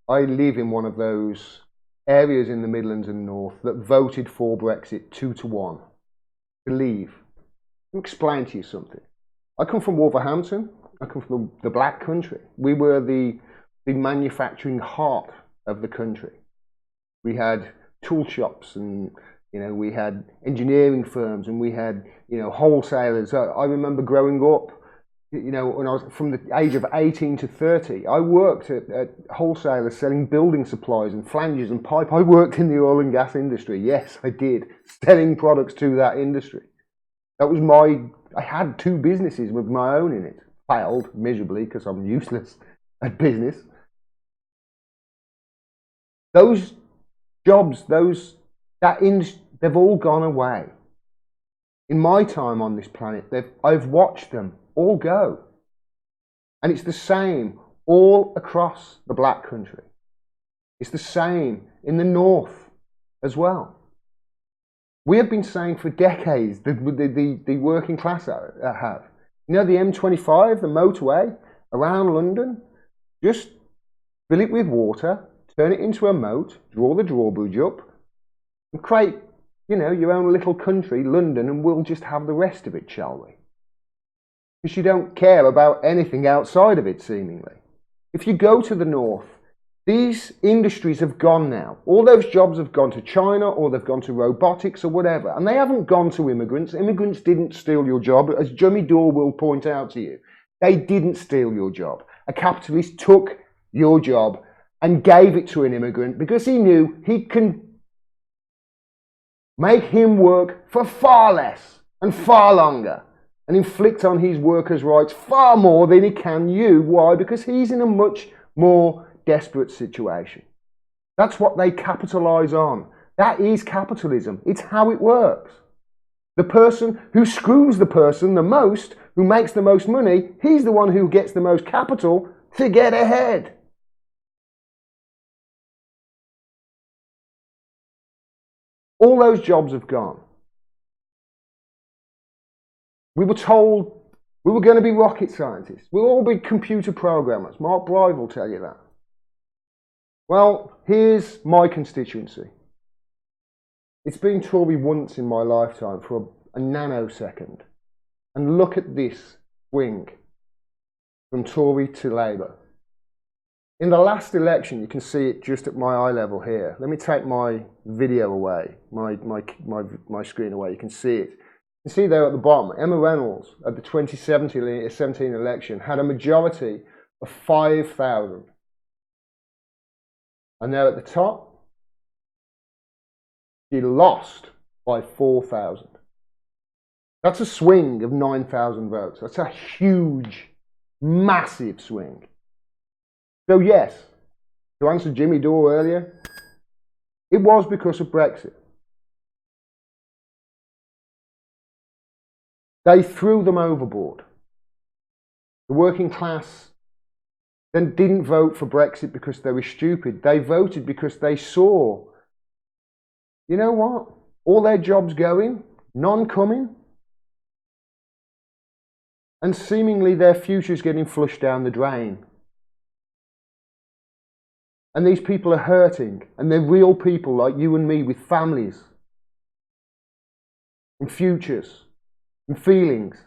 I live in one of those areas in the Midlands and North that voted for Brexit 2-1 to leave. Let me explain to you something. I come from Wolverhampton. I come from the Black Country. We were the manufacturing heart of the country. We had tool shops, and we had engineering firms, and we had wholesalers. I remember growing up, when I was from the age of 18 to 30, I worked at wholesalers selling building supplies and flanges and pipe. I worked in the oil and gas industry. Yes, I did, selling products to that industry. That was I had 2 businesses with my own in it. Failed miserably because I'm useless at business. Those jobs, they've all gone away. In my time on this planet, I've watched them all go. And it's the same all across the black country. It's the same in the north as well. We have been saying for decades, the working class have. You know, the M25, the motorway around London, just fill it with water, turn it into a moat, draw the drawbridge up, and create, you know, your own little country, London, and we'll just have the rest of it, shall we? Because you don't care about anything outside of it, seemingly. If you go to the north, these industries have gone now. All those jobs have gone to China, or they've gone to robotics or whatever. And they haven't gone to immigrants. Immigrants didn't steal your job. As Jimmy Dore will point out to you, they didn't steal your job. A capitalist took your job and gave it to an immigrant because he knew he can make him work for far less and far longer and inflict on his workers' rights far more than he can you. Why? Because he's in a much more desperate situation. That's what they capitalise on. That is capitalism. It's how it works. The person who screws the person the most, who makes the most money, he's the one who gets the most capital to get ahead. All those jobs have gone. We were told we were going to be rocket scientists. We'll all be computer programmers. Mark Bryve will tell you that. Well, here's my constituency. It's been Tory once in my lifetime for a nanosecond. And look at this swing from Tory to Labour. In the last election, you can see it just at my eye level here. Let me take my video away, my screen away. You can see it. You can see there at the bottom, Emma Reynolds at the 2017 election had a majority of 5,000. And there at the top, she lost by 4,000. That's a swing of 9,000 votes. That's a huge, massive swing. So yes, to answer Jimmy Dore earlier, it was because of Brexit. They threw them overboard. The working class then didn't vote for Brexit because they were stupid. They voted because they saw, you know what? All their jobs going, none coming, and seemingly their future's getting flushed down the drain. And these people are hurting, and they're real people like you and me with families and futures and feelings.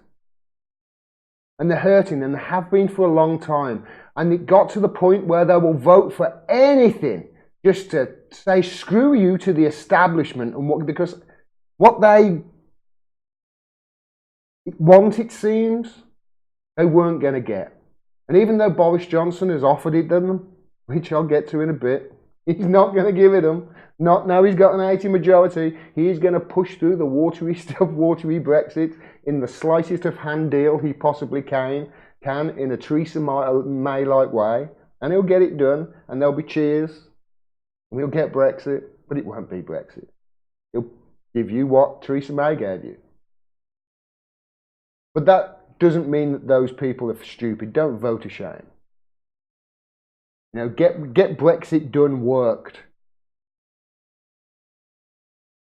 And they're hurting, and they have been for a long time. And it got to the point where they will vote for anything just to say screw you to the establishment, and because what they want, it seems, they weren't going to get. And even though Boris Johnson has offered it to them, which I'll get to in a bit, he's not going to give it them. Not now he's got an 80 majority. He's going to push through the watery stuff, watery Brexit, in the slightest of hand deal he possibly can in a Theresa May-like way, and he'll get it done, and there'll be cheers, and we'll get Brexit, but it won't be Brexit. He'll give you what Theresa May gave you. But that doesn't mean that those people are stupid. Don't vote a shame. You know, get Brexit done worked.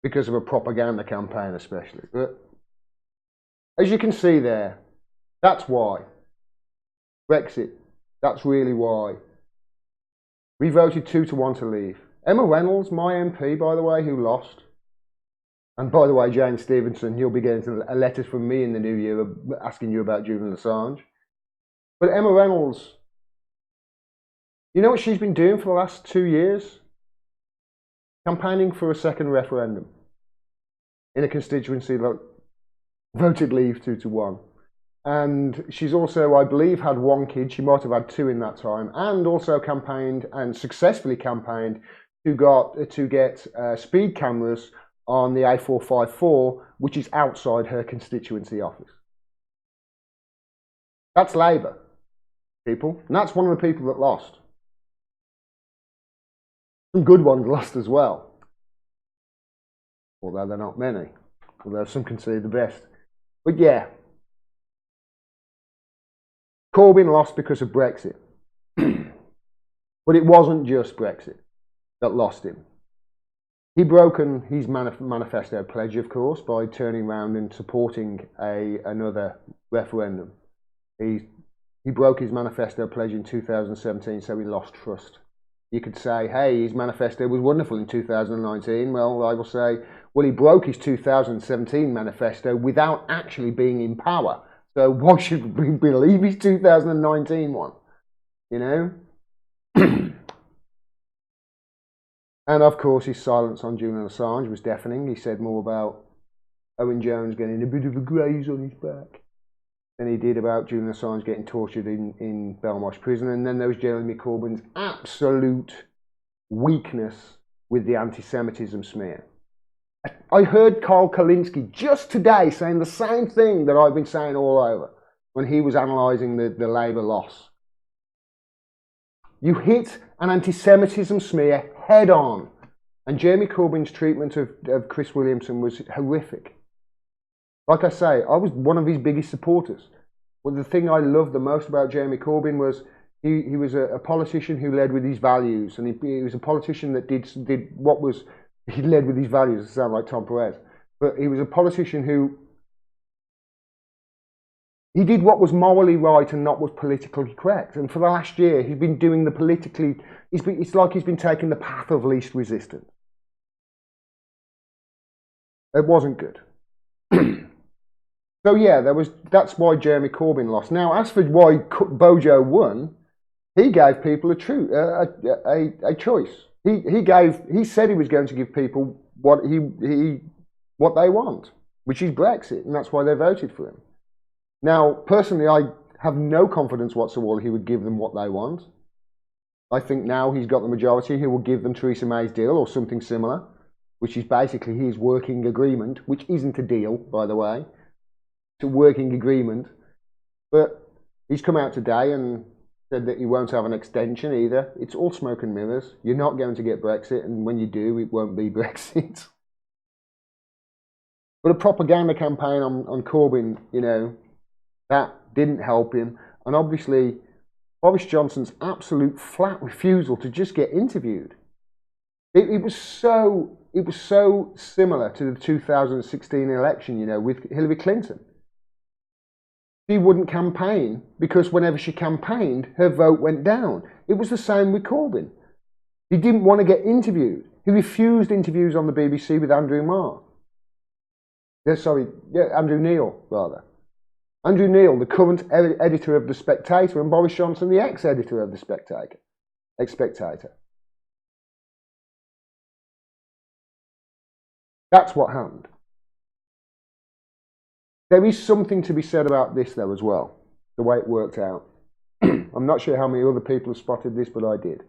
Because of a propaganda campaign especially. But as you can see there, that's why. Brexit, that's really why. We voted 2-1 to leave. Emma Reynolds, my MP, by the way, who lost. And by the way, Jane Stevenson, you'll be getting a letter from me in the new year asking you about Julian Assange. But Emma Reynolds, you know what she's been doing for the last 2 years? Campaigning for a second referendum in a constituency that voted leave 2-1. And she's also, I believe, had one kid. She might have had two in that time, and also campaigned and successfully campaigned to get speed cameras on the A454, which is outside her constituency office. That's Labour, people, and that's one of the people that lost. Some good ones lost as well, although they're not many, although some consider the best. But yeah, Corbyn lost because of Brexit. But it wasn't just Brexit that lost him. He broken his manifesto pledge, of course, by turning around and supporting another referendum. He broke his manifesto pledge in 2017, so he lost trust. You could say, hey, his manifesto was wonderful in 2019. Well, I will say, well, he broke his 2017 manifesto without actually being in power. So why should we believe his 2019 one? You know? And of course, his silence on Julian Assange was deafening. He said more about Owen Jones getting a bit of a graze on his back than he did about Julian Assange getting tortured in Belmarsh prison. And then there was Jeremy Corbyn's absolute weakness with the anti-Semitism smear. I heard Carl Kalinske just today saying the same thing that I've been saying all over when he was analysing the Labour loss. You hit an anti-Semitism smear head on. And Jeremy Corbyn's treatment of Chris Williamson was horrific. Like I say, I was one of his biggest supporters. But the thing I loved the most about Jeremy Corbyn was he was a politician who led with his values. And he was a politician that did what was... He led with his values. It sounds like Tom Perez. But he was a politician who... He did what was morally right and not was politically correct. And for the last year, he's been doing the politically... It's like he's been taking the path of least resistance. It wasn't good. So yeah, that's why Jeremy Corbyn lost. Now, as for why Bojo won, he gave people a choice. He said he was going to give people what what they want, which is Brexit, and that's why they voted for him. Now, personally, I have no confidence whatsoever he would give them what they want. I think now he's got the majority, he will give them Theresa May's deal or something similar, which is basically his working agreement, which isn't a deal, by the way. It's a working agreement. But he's come out today and said that he won't have an extension either. It's all smoke and mirrors. You're not going to get Brexit, and when you do, it won't be Brexit. But a propaganda campaign on Corbyn, you know, that didn't help him. And obviously, Boris Johnson's absolute flat refusal to just get interviewed. It was so similar to the 2016 election, you know, with Hillary Clinton. She wouldn't campaign because whenever she campaigned, her vote went down. It was the same with Corbyn. He didn't want to get interviewed. He refused interviews on the BBC with Andrew Marr. Andrew Neil, rather. Andrew Neil, the current editor of The Spectator, and Boris Johnson, the ex-editor of The Spectator. That's what happened. There is something to be said about this, though, as well, the way it worked out. I'm not sure how many other people have spotted this, but I did.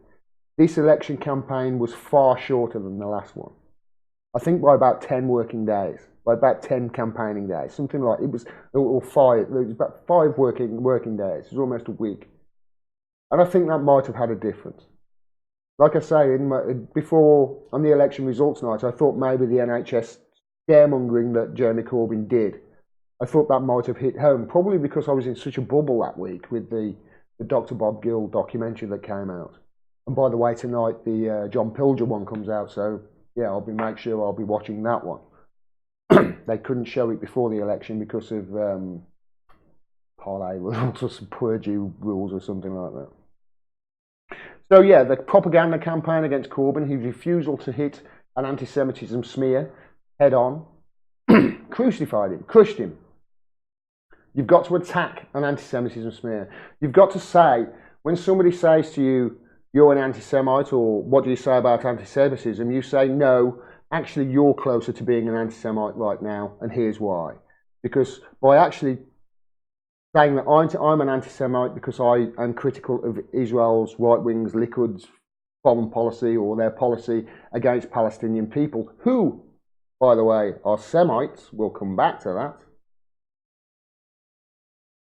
This election campaign was far shorter than the last one. I think by about 10 working days, by about 10 campaigning days, something like it was about 5 working days. It was almost a week. And I think that might have had a difference. Like I say, before on the election results night, I thought maybe the NHS scaremongering that Jeremy Corbyn did, I thought that might have hit home, probably because I was in such a bubble that week with the Dr. Bob Gill documentary that came out. And by the way, tonight the John Pilger one comes out, so yeah, make sure I'll be watching that one. They couldn't show it before the election because of parlay rules or some Purdue rules or something like that. So yeah, the propaganda campaign against Corbyn, his refusal to hit an anti-Semitism smear head on, crucified him, crushed him. You've got to attack an anti-Semitism smear. You've got to say, when somebody says to you, you're an anti-Semite, or what do you say about anti-Semitism? You say, no, actually you're closer to being an anti-Semite right now, and here's why. Because by actually saying that I'm an anti-Semite because I am critical of Israel's right-wing's Likud foreign policy or their policy against Palestinian people, who, by the way, are Semites, we'll come back to that.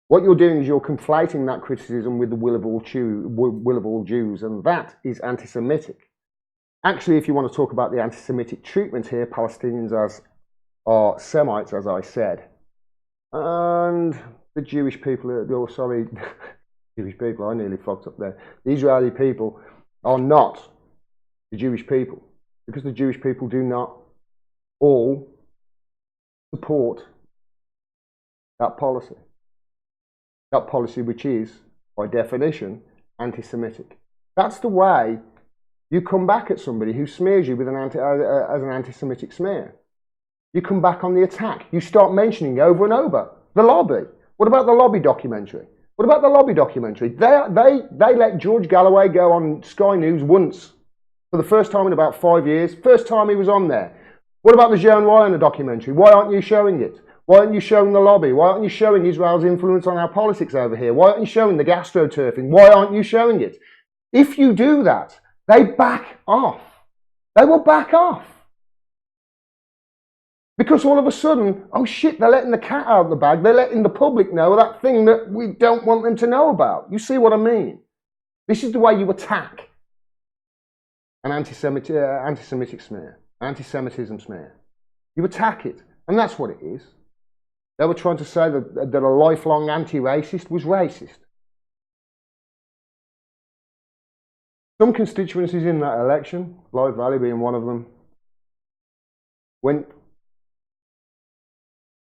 What you're doing is you're conflating that criticism with the will of all Jews, and that is anti-Semitic. Actually, if you want to talk about the anti-Semitic treatment here, Palestinians are Semites, as I said. And the Jewish people, Jewish people. I nearly fucked up there. The Israeli people are not the Jewish people, because the Jewish people do not all support that policy. That policy which is, by definition, anti-Semitic. That's the way you come back at somebody who smears you with as an anti-Semitic smear. You come back on the attack. You start mentioning over and over the lobby. What about the lobby documentary? What about the lobby documentary? They let George Galloway go on Sky News once, for the first time in about 5 years. First time he was on there. What about the Joan Ryan documentary? Why aren't you showing it? Why aren't you showing the lobby? Why aren't you showing Israel's influence on our politics over here? Why aren't you showing the gastroturfing? Why aren't you showing it? If you do that, they back off. They will back off. Because all of a sudden, oh shit, they're letting the cat out of the bag. They're letting the public know that thing that we don't want them to know about. You see what I mean? This is the way you attack an anti-Semitic smear, anti-Semitism smear. You attack it, and that's what it is. They were trying to say that a lifelong anti-racist was racist. Some constituencies in that election, Blythe Valley being one of them, went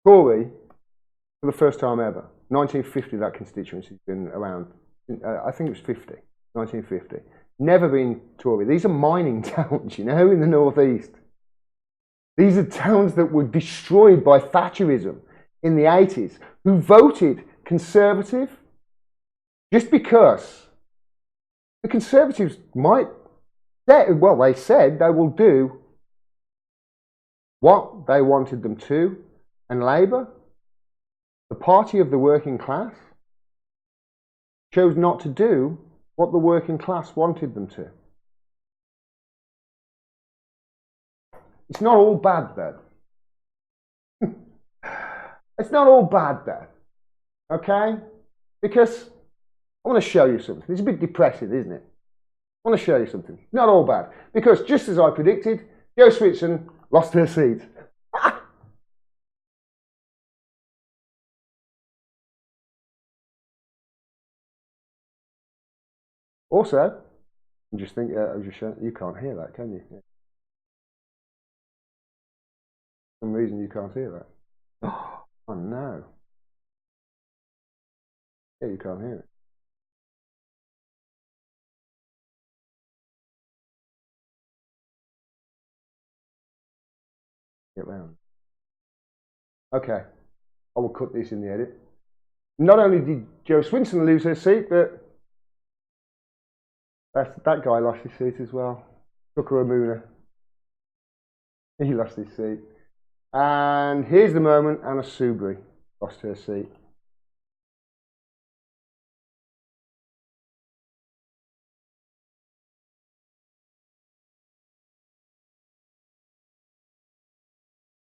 Tory for the first time ever. 1950, that constituency's been around. I think it was 50, 1950. Never been Tory. These are mining towns, you know, in the northeast. These are towns that were destroyed by Thatcherism in the 80s, who voted Conservative just because the Conservatives might say, well, they said they will do what they wanted them to, and Labour, the party of the working class, chose not to do what the working class wanted them to. It's not all bad though. It's not all bad though, okay? Because I want to show you something. It's a bit depressing, isn't it? I want to show you something. Not all bad. Because just as I predicted, Jo Swinson lost her seat. Also, I'm just thinking, you can't hear that, can you? For some reason you can't hear that. Oh no. Yeah, you can't hear it. Get round. Okay, I will cut this in the edit. Not only did Jo Swinson lose her seat, but that guy lost his seat as well. Tucker Amuna. He lost his seat. And here's the moment Anna Soubry lost her seat.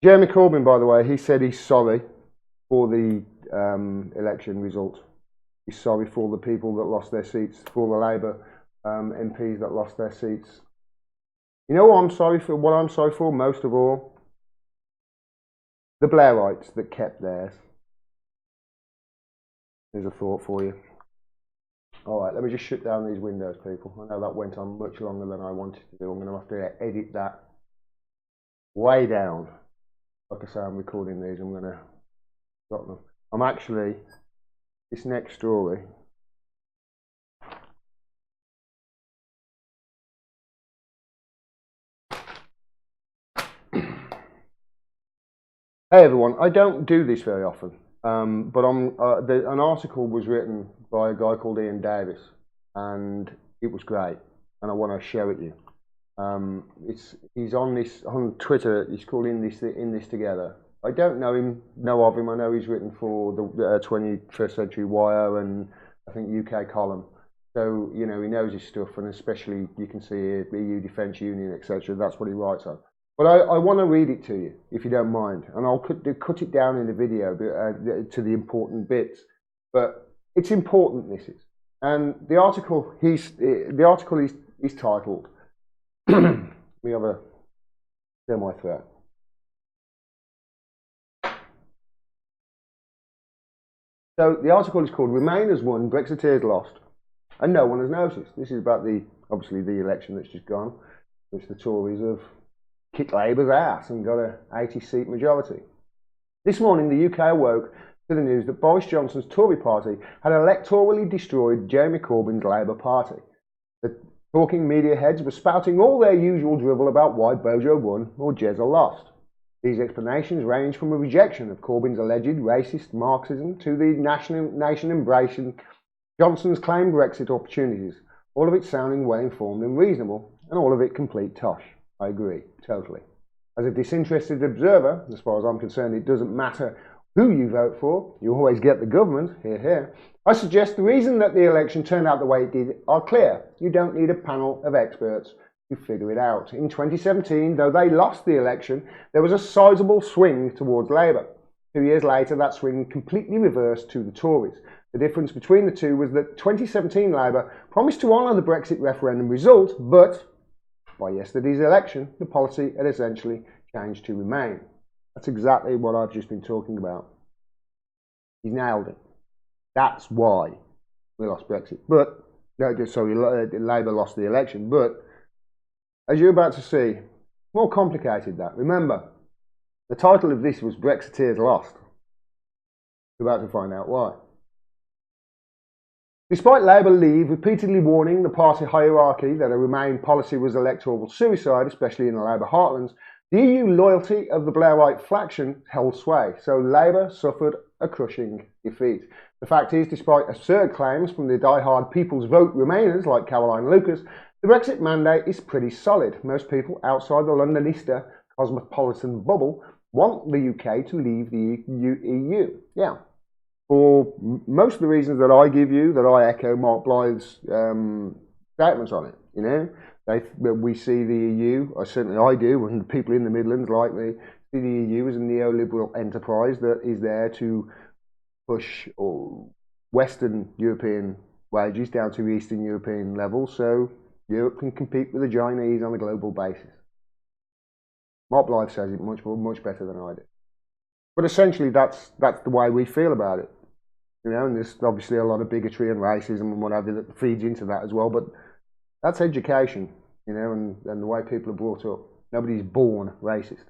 Jeremy Corbyn, by the way, he said he's sorry for the election result. He's sorry for the people that lost their seats, for the Labour MPs that lost their seats. You know what I'm sorry for? What I'm sorry for most of all? The Blairites that kept theirs. Here's a thought for you. All right, let me just shut down these windows, people. I know that went on much longer than I wanted to do. I'm going to have to edit that way down. Like I say, I'm recording these. I'm going to stop them. I'm actually, this next story, hey everyone, I don't do this very often, but an article was written by a guy called Ian Davis, and it was great, and I want to share it with you. He's on Twitter. He's called In This Together. I don't know of him. I know he's written for the 21st Century Wire and I think UK Column. So you know he knows his stuff, and especially you can see here, EU Defence Union, etc. That's what he writes on. But I want to read it to you, if you don't mind, and I'll cut it down in the video to the important bits. But it's important, this is. And the article is titled. We have a clear my throat. So the article is called Remain has won, Brexiteers lost, and no one has noticed. This is about obviously the election that's just gone, which the Tories have kicked Labour's ass and got a 80-seat majority. This morning the UK awoke to the news that Boris Johnson's Tory party had electorally destroyed Jeremy Corbyn's Labour Party. The talking media heads were spouting all their usual drivel about why Bojo won or Jezza lost. These explanations range from a rejection of Corbyn's alleged racist Marxism to the nation embracing Johnson's claimed Brexit opportunities, all of it sounding well informed and reasonable, and all of it complete tosh. I agree, totally. As a disinterested observer, as far as I'm concerned, it doesn't matter who you vote for, you always get the government, here. I suggest the reason that the election turned out the way it did are clear. You don't need a panel of experts to figure it out. In 2017, though they lost the election, there was a sizable swing towards Labour. 2 years later, that swing completely reversed to the Tories. The difference between the two was that 2017 Labour promised to honour the Brexit referendum result, but by yesterday's election, the policy had essentially changed to Remain. That's exactly what I've just been talking about. He's nailed it. That's why we lost Brexit. But, Labour lost the election, but as you're about to see, more complicated that. Remember, the title of this was Brexiteers Lost. You're about to find out why. Despite Labour Leave repeatedly warning the party hierarchy that a Remain policy was electoral suicide, especially in the Labour heartlands, the EU loyalty of the Blairite faction held sway, so Labour suffered a crushing defeat. The fact is, despite absurd claims from the die-hard People's Vote Remainers like Caroline Lucas, the Brexit mandate is pretty solid. Most people outside the Londonista cosmopolitan bubble want the UK to leave the EU. Yeah. For most of the reasons that I give you, that I echo Mark Blythe's statements on it, you know. We see the EU, or certainly I do, and people in the Midlands like me, see the EU as a neoliberal enterprise that is there to push Western European wages down to Eastern European levels so Europe can compete with the Chinese on a global basis. Mark Blythe says it much better than I do. But essentially that's the way we feel about it. You know, and there's obviously a lot of bigotry and racism and what have you that feeds into that as well, but that's education, you know, and the way people are brought up. Nobody's born racist.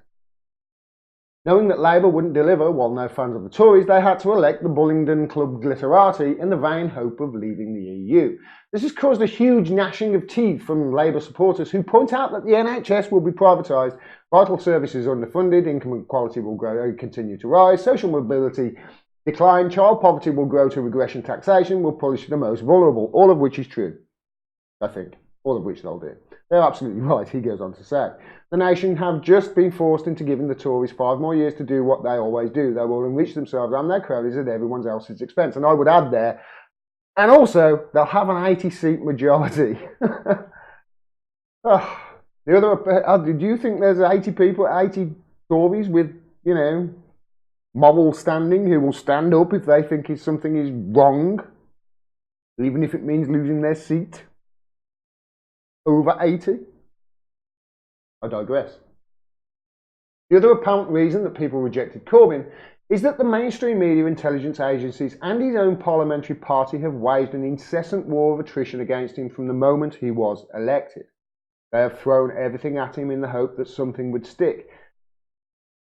Knowing that Labour wouldn't deliver, while no fans of the Tories, they had to elect the Bullingdon Club glitterati in the vain hope of leaving the EU. This has caused a huge gnashing of teeth from Labour supporters who point out that the NHS will be privatised, vital services underfunded, income inequality will continue to rise, social mobility decline, child poverty will grow to regression, taxation will punish the most vulnerable, all of which is true, I think. All of which they'll do. They're absolutely right, he goes on to say. The nation have just been forced into giving the Tories 5 more years to do what they always do. They will enrich themselves and their cronies at everyone else's expense. And I would add there, and also, they'll have an 80-seat majority. Do you think there's 80 people, 80 Tories with, you know, moral standing who will stand up if they think something is wrong, even if it means losing their seat? Over 80? I digress. The other apparent reason that people rejected Corbyn is that the mainstream media, intelligence agencies and his own parliamentary party have waged an incessant war of attrition against him from the moment he was elected. They have thrown everything at him in the hope that something would stick.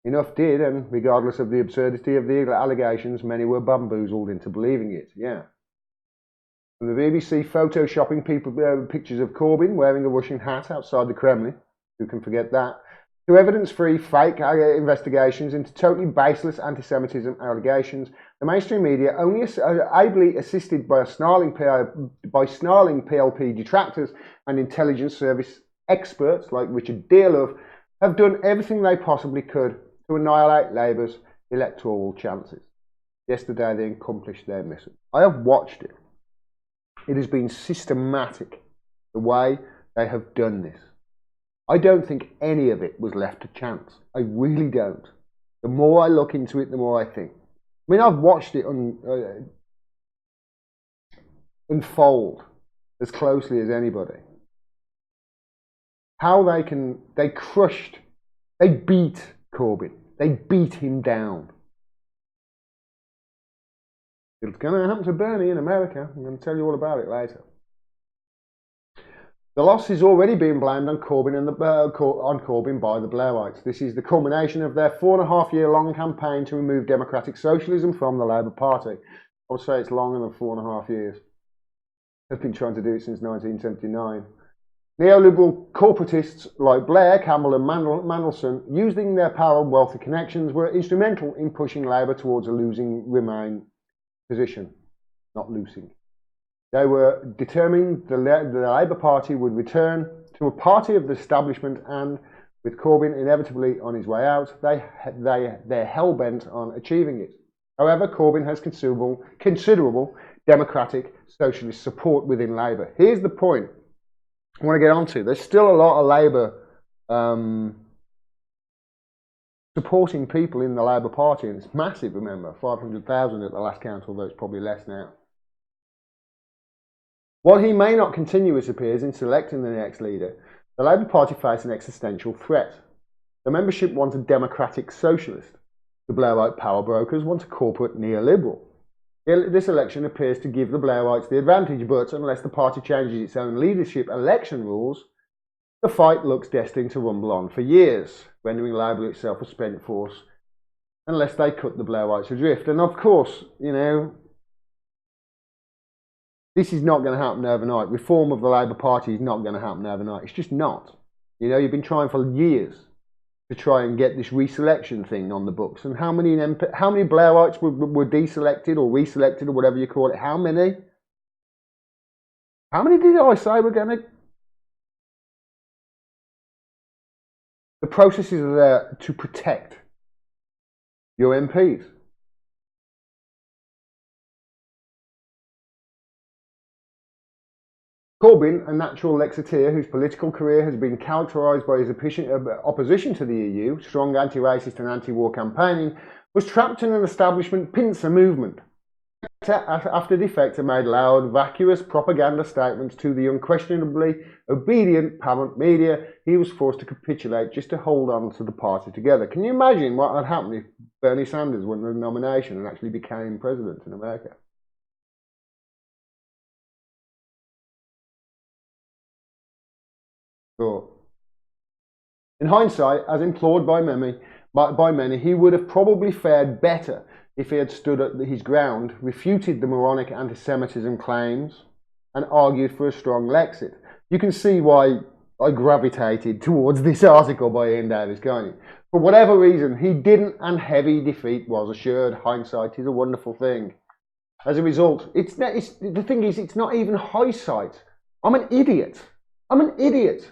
Enough did, and regardless of the absurdity of the allegations, many were bamboozled into believing it, yeah. From the BBC photoshopping pictures of Corbyn wearing a Russian hat outside the Kremlin, who can forget that, to evidence-free fake investigations into totally baseless anti-Semitism allegations, the mainstream media, only ably assisted by snarling PLP detractors and intelligence service experts like Richard Dearlove, have done everything they possibly could to annihilate Labour's electoral chances. Yesterday they accomplished their mission. I have watched it. It has been systematic, the way they have done this. I don't think any of it was left to chance. I really don't. The more I look into it, the more I think. I mean, I've watched it unfold as closely as anybody. How they beat Corbyn. They beat him down. It's going to happen to Bernie in America. I'm going to tell you all about it later. The loss is already being blamed on Corbyn by the Blairites. This is the culmination of their 4.5-year-long campaign to remove democratic socialism from the Labour Party. I would say it's longer than 4.5 years. They've been trying to do it since 1979. Neoliberal corporatists like Blair, Campbell and Mandelson, using their power and wealthy connections, were instrumental in pushing Labour towards a losing Remain position, not losing. They were determined the Labour Party would return to a party of the establishment, and with Corbyn inevitably on his way out, they're hell-bent on achieving it. However, Corbyn has considerable democratic socialist support within Labour. Here's the point I want to get onto. There's still a lot of Labour supporting people in the Labour Party, and it's massive, remember, 500,000 at the last count, although it's probably less now. While he may not continue, it appears, in selecting the next leader, the Labour Party face an existential threat. The membership want a democratic socialist. The Blairite power brokers want a corporate neoliberal. This election appears to give the Blairites the advantage, but unless the party changes its own leadership election rules, the fight looks destined to rumble on for years, rendering Labour itself a spent force unless they cut the Blairites adrift. And of course, you know, this is not going to happen overnight. Reform of the Labour Party is not going to happen overnight. It's just not. You know, you've been trying for years to try and get this reselection thing on the books. And how many Blairites were deselected or reselected or whatever you call it? How many? How many did I say we're going to? The processes are there to protect your MPs. Corbyn, a natural Lexiteer whose political career has been characterised by his opposition to the EU, strong anti-racist and anti-war campaigning, was trapped in an establishment pincer movement. After defector made loud, vacuous propaganda statements to the unquestionably obedient parent media, he was forced to capitulate just to hold on to the party together. Can you imagine what had happened if Bernie Sanders won the nomination and actually became president in America? In hindsight, as implored by many, he would have probably fared better if he had stood at his ground, refuted the moronic anti-Semitism claims, and argued for a strong Lexit. You can see why I gravitated towards this article by Ian Davis, can't you? For whatever reason, he didn't, and heavy defeat was assured. Hindsight is a wonderful thing. As a result, the thing is, it's not even hindsight. I'm an idiot. I'm an idiot.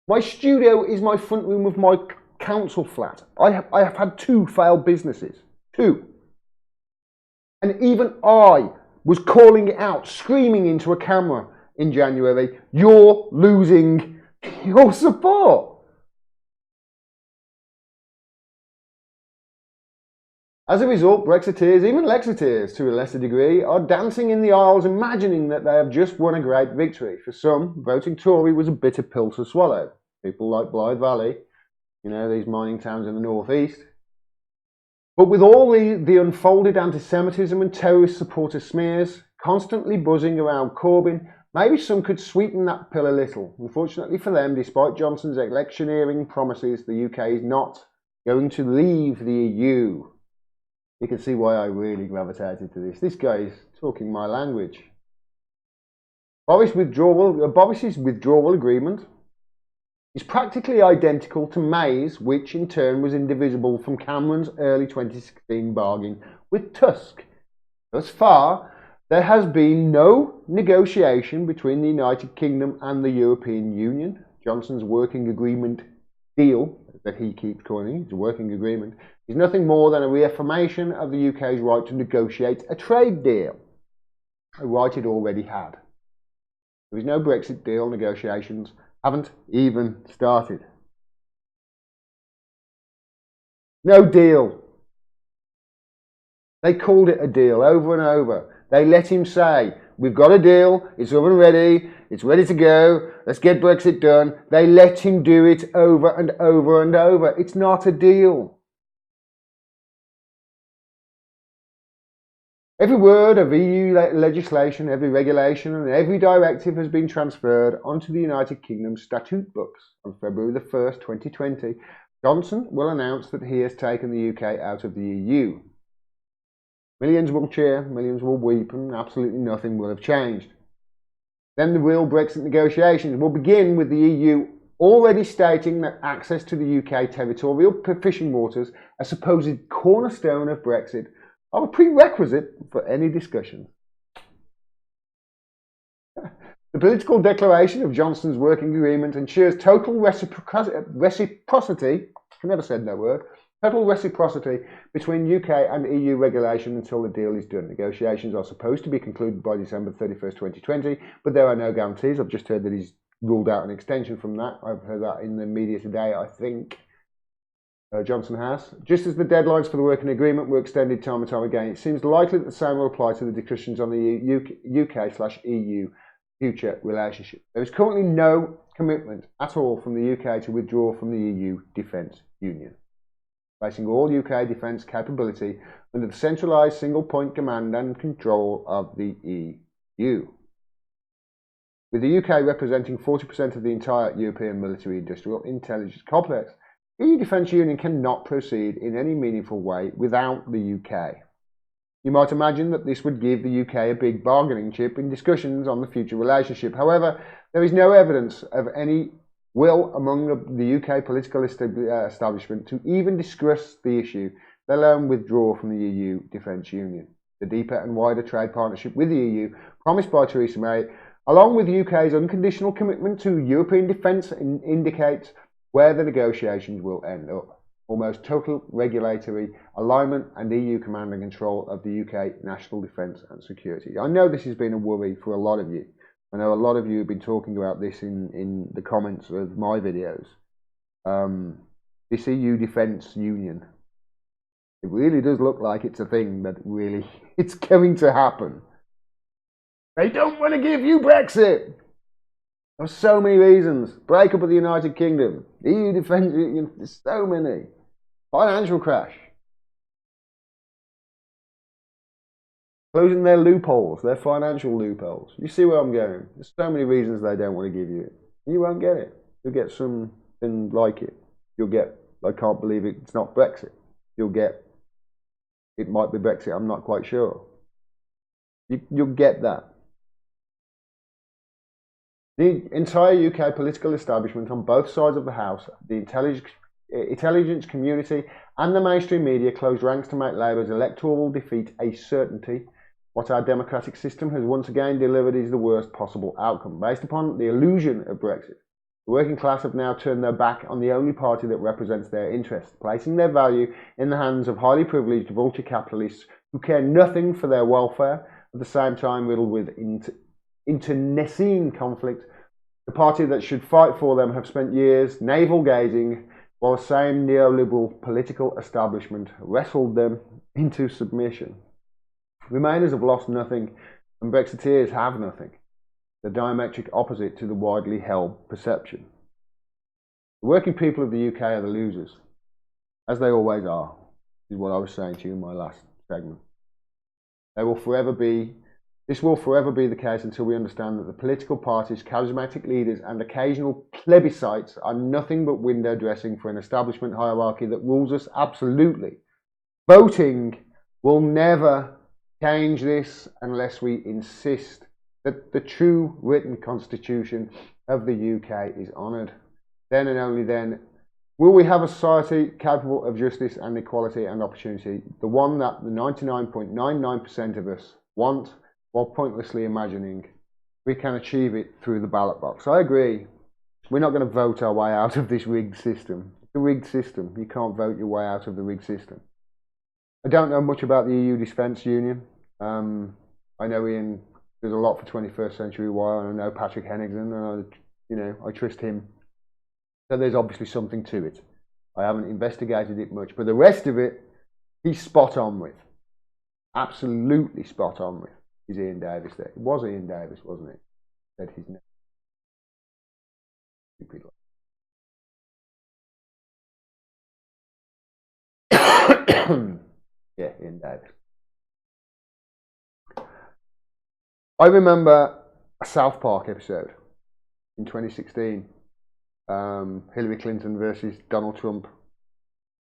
My studio is my front room of my council flat. I have had 2 failed businesses. 2. And even I was calling it out, screaming into a camera in January, you're losing your support. As a result, Brexiteers, even Lexiteers to a lesser degree, are dancing in the aisles imagining that they have just won a great victory. For some, voting Tory was a bitter pill to swallow. People like Blythe Valley, you know, these mining towns in the northeast. But with all the unfolded anti-Semitism and terrorist supporter smears constantly buzzing around Corbyn, maybe some could sweeten that pill a little. Unfortunately for them, despite Johnson's electioneering promises, the UK is not going to leave the EU. You can see why I really gravitated to this. This guy is talking my language. Boris's withdrawal agreement is practically identical to May's, which in turn was indivisible from Cameron's early 2016 bargain with Tusk. Thus far, there has been no negotiation between the United Kingdom and the European Union. Johnson's working agreement deal, that he keeps calling it, the working agreement, is nothing more than a reaffirmation of the UK's right to negotiate a trade deal, a right it already had. There is no Brexit deal. Negotiations haven't even started. No deal. They called it a deal over and over. They let him say, we've got a deal, it's up and ready, it's ready to go, let's get Brexit done. They let him do it over and over and over. It's not a deal. Every word of EU legislation, every regulation and every directive has been transferred onto the United Kingdom's statute books. On February the 1st, 2020, Johnson will announce that he has taken the UK out of the EU. Millions will cheer, millions will weep, and absolutely nothing will have changed. Then the real Brexit negotiations will begin with the EU already stating that access to the UK territorial fishing waters, a supposed cornerstone of Brexit, are a prerequisite for any discussion. The political declaration of Johnson's working agreement ensures total reciprocity, I never said that word, total reciprocity between UK and EU regulation until the deal is done. Negotiations are supposed to be concluded by December 31st, 2020, but there are no guarantees. I've just heard that he's ruled out an extension from that. I've heard that in the media today, I think. Johnson has. Just as the deadlines for the working agreement were extended time and time again, it seems likely that the same will apply to the discussions on the UK/EU future relationship. There is currently no commitment at all from the UK to withdraw from the EU Defence Union, placing all UK defence capability under the centralised single point command and control of the EU. With the UK representing 40% of the entire European military industrial intelligence complex, the EU Defence Union cannot proceed in any meaningful way without the UK. You might imagine that this would give the UK a big bargaining chip in discussions on the future relationship. However, there is no evidence of any will among the UK political establishment to even discuss the issue, let alone withdraw from the EU Defence Union. The deeper and wider trade partnership with the EU, promised by Theresa May, along with the UK's unconditional commitment to European defence, indicates where the negotiations will end up. Almost total regulatory alignment and EU command and control of the UK national defence and security. I know this has been a worry for a lot of you. I know a lot of you have been talking about this in the comments of my videos. This EU Defence Union. It really does look like it's a thing that really it's going to happen. They don't want to give you Brexit. There's so many reasons. Breakup of the United Kingdom. EU Defence Union. There's so many. Financial crash. Closing their loopholes, their financial loopholes. You see where I'm going. There's so many reasons they don't want to give you it. You won't get it. You'll get something like it. You'll get, I can't believe it's not Brexit. You'll get, it might be Brexit, I'm not quite sure. You'll get that. The entire UK political establishment on both sides of the House, the intelligence community and the mainstream media closed ranks to make Labour's electoral defeat a certainty. What our democratic system has once again delivered is the worst possible outcome, based upon the illusion of Brexit. The working class have now turned their back on the only party that represents their interests, placing their value in the hands of highly privileged vulture capitalists who care nothing for their welfare, at the same time riddled with internecine conflict. The party that should fight for them have spent years navel-gazing, while the same neoliberal political establishment wrestled them into submission. Remainers have lost nothing, and Brexiteers have nothing. The diametric opposite to the widely held perception. The working people of the UK are the losers, as they always are, is what I was saying to you in my last segment. This will forever be the case until we understand that the political parties, charismatic leaders and occasional plebiscites are nothing but window dressing for an establishment hierarchy that rules us absolutely. Voting will never change this unless we insist that the true written constitution of the UK is honoured. Then and only then will we have a society capable of justice and equality and opportunity, the one that the 99.99% of us want, while pointlessly imagining we can achieve it through the ballot box. I agree. We're not going to vote our way out of this rigged system. It's a rigged system. You can't vote your way out of the rigged system. I don't know much about the EU Defence Union. I know Ian does a lot for 21st Century Wire, and I know Patrick Henningsen, and I trust him. So there's obviously something to it. I haven't investigated it much, but the rest of it, he's spot on with. Absolutely spot on with. Is Ian Davis there? It was Ian Davis, wasn't it? Said his name. Yeah, Ian Davis. I remember a South Park episode in 2016, Hillary Clinton versus Donald Trump.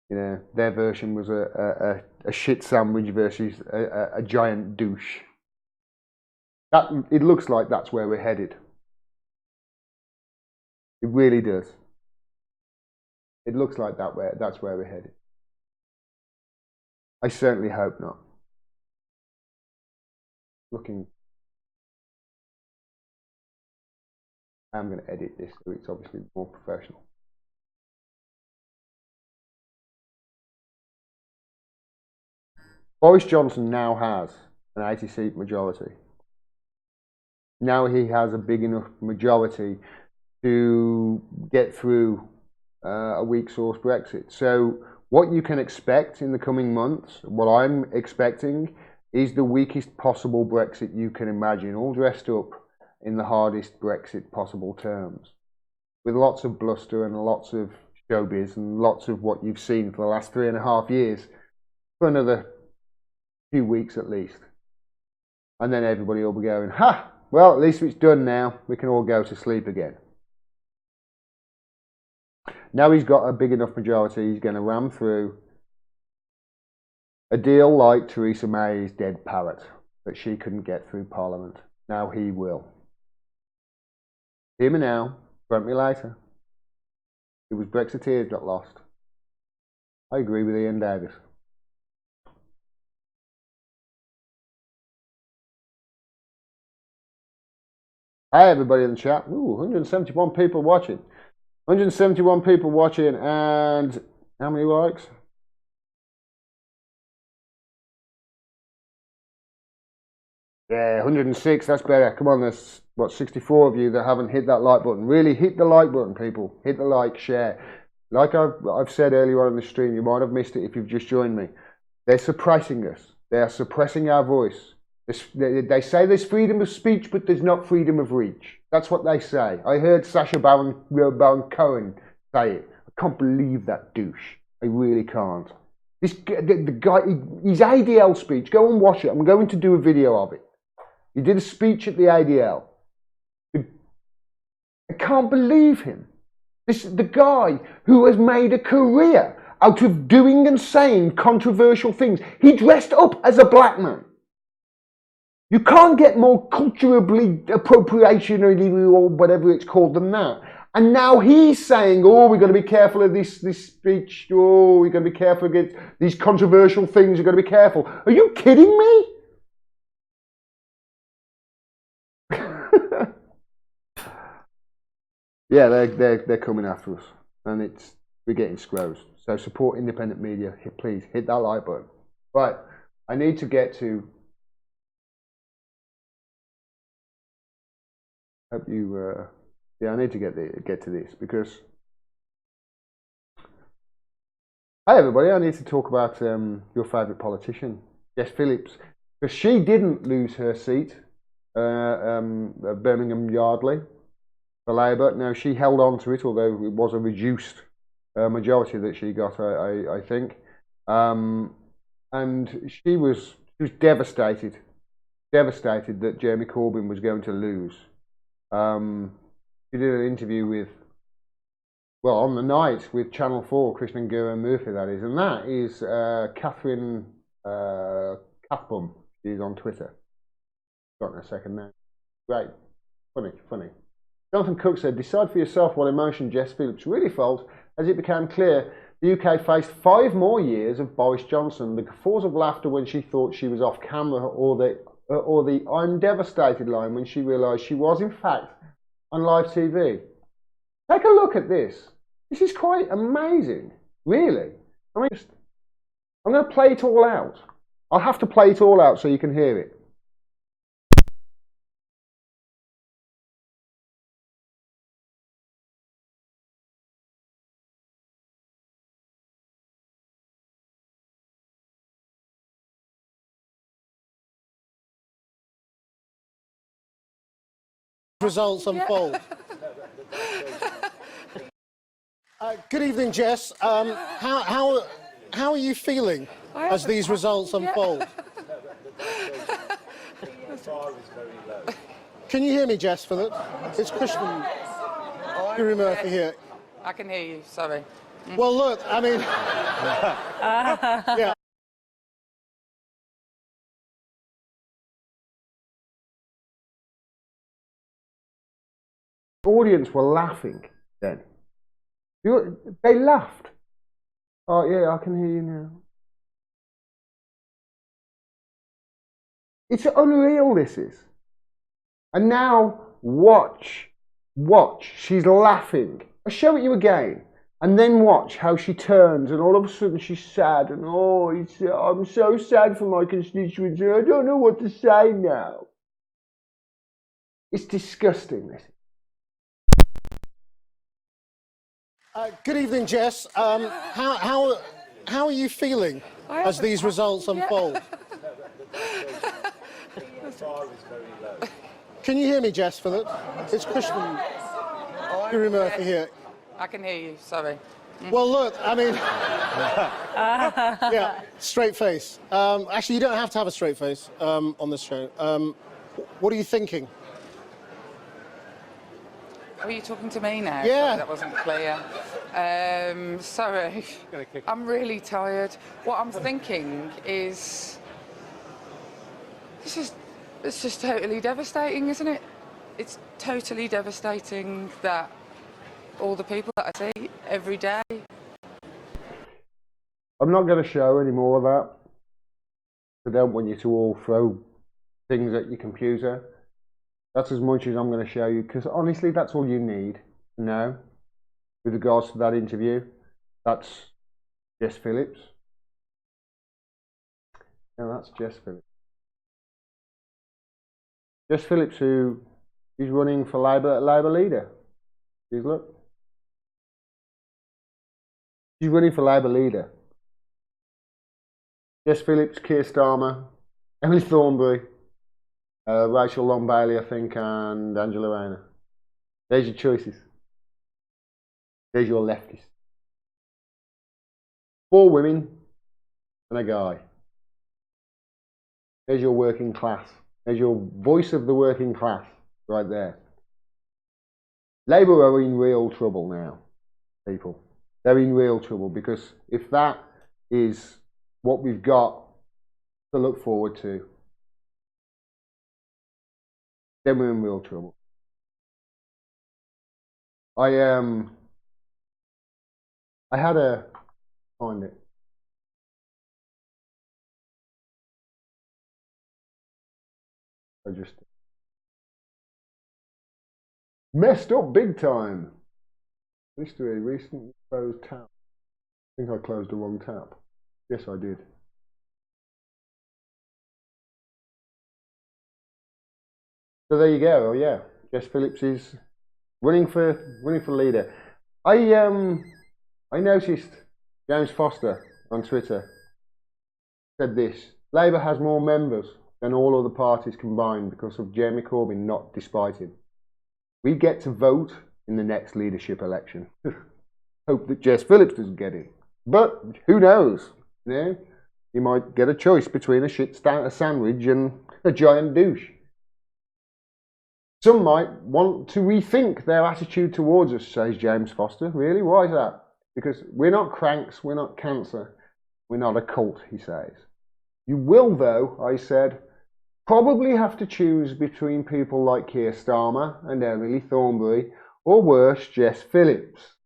You know, their version was a shit sandwich versus a giant douche. It looks like that's where we're headed. It really does. It looks like that's where we're headed. I certainly hope not. I'm going to edit this so it's obviously more professional. Boris Johnson now has an 80-seat majority. Now he has a big enough majority to get through a weak source Brexit. So what you can expect in the coming months, what I'm expecting, is the weakest possible Brexit you can imagine, all dressed up in the hardest Brexit possible terms, with lots of bluster and lots of showbiz and lots of what you've seen for the last 3.5 years for another few weeks at least. And then everybody will be going, ha, well, at least it's done now. We can all go to sleep again. Now he's got a big enough majority, he's going to ram through a deal like Theresa May's dead parrot that she couldn't get through Parliament. Now he will. Hear me now, quote me later. It was Brexiteers got lost. I agree with Ian Davis. Hi everybody in the chat. Ooh, 171 people watching. 171 people watching, and how many likes? Yeah, 106, that's better. Come on, there's, what, 64 of you that haven't hit that like button. Really hit the like button, people. Hit the like, share. Like I've said earlier on in the stream, you might have missed it if you've just joined me. They're suppressing us. They are suppressing our voice. They say there's freedom of speech, but there's not freedom of reach. That's what they say. I heard Sacha Baron Cohen say it. I can't believe that douche. I really can't. The guy, his ADL speech, go and watch it. I'm going to do a video of it. He did a speech at the ADL. I can't believe him. The guy who has made a career out of doing and saying controversial things. He dressed up as a black man. You can't get more culturally appropriation or whatever it's called than that. And now he's saying, oh, we've got to be careful of this speech. Oh, we've got to be careful against these controversial things. We've got to be careful. Are you kidding me? Yeah, they're coming after us. And we're getting scrosed. So support independent media. Please hit that like button. Right, I need to get to... Hope you, yeah, I need to get to this because, hey everybody, I need to talk about your favourite politician, Jess Phillips, because she didn't lose her seat, Birmingham Yardley for Labour. Now she held on to it, although it was a reduced majority that she got, I think, and she was devastated that Jeremy Corbyn was going to lose. She did an interview with, well, on the night with Channel 4, Krishnan Guru Murthy, that is, and that is Catherine Cathbum. She's on Twitter. Got in a second now. Great. Funny. Jonathan Cook said, decide for yourself what emotion Jess Phillips really felt as it became clear the UK faced 5 more years of Boris Johnson. The guffaws of laughter when she thought she was off camera, or the I'm devastated line when she realised she was in fact on live TV. Take a look at this. This is quite amazing, really. I mean, I'm going to play it all out. I'll have to play it all out so you can hear it. Results unfold. Good evening, Jess. How are you feeling as these results unfold? Can you hear me, Jess? For the it's Christian Guru Murphy here. I can hear you, sorry. Well, look, I mean, yeah. The audience were laughing then. They laughed. Oh yeah, I can hear you now. It's unreal, this is. And now, watch, she's laughing. I'll show it you again. And then watch how she turns and all of a sudden she's sad and oh, I'm so sad for my constituents and I don't know what to say now. It's disgusting, this. Good evening, Jess. How are you feeling as these results unfold? Can you hear me, Jess? For the it's Christian Guru Murphy here. I can hear you, sorry. Well, look, I mean, yeah, straight face. Actually, you don't have to have a straight face on this show. What are you thinking? Are you talking to me now? Yeah. Sorry, that wasn't clear. Sorry. I'm really tired. What I'm thinking is... It's just totally devastating, isn't it? It's totally devastating that all the people that I see every day... I'm not going to show any more of that. I don't want you to all throw things at your computer. That's as much as I'm going to show you, because honestly, that's all you need to know with regards to that interview. That's Jess Phillips. No, that's Jess Phillips. Jess Phillips, who is running for Labour leader. Please look. She's running for Labour leader. Jess Phillips, Keir Starmer, Emily Thornberry, Rachel Long Bailey, I think, and Angela Rayner. There's your choices. There's your leftists. 4 women and a guy. There's your working class. There's your voice of the working class right there. Labour are in real trouble now, people. They're in real trouble because if that is what we've got to look forward to, then we're in real trouble. I had a find it. I just messed up big time. History recently closed tab. I think I closed the wrong tab. Yes, I did. So there you go. Oh yeah, Jess Phillips is running for leader. I noticed James Foster on Twitter said this: Labour has more members than all other parties combined because of Jeremy Corbyn, not despite him. We get to vote in the next leadership election. Hope that Jess Phillips doesn't get in, but who knows? You know, you might get a choice between a sandwich and a giant douche. Some might want to rethink their attitude towards us, says James Foster. Really? Why is that? Because we're not cranks, we're not cancer, we're not a cult, he says. You will, though, I said, probably have to choose between people like Keir Starmer and Emily Thornberry, or worse, Jess Phillips.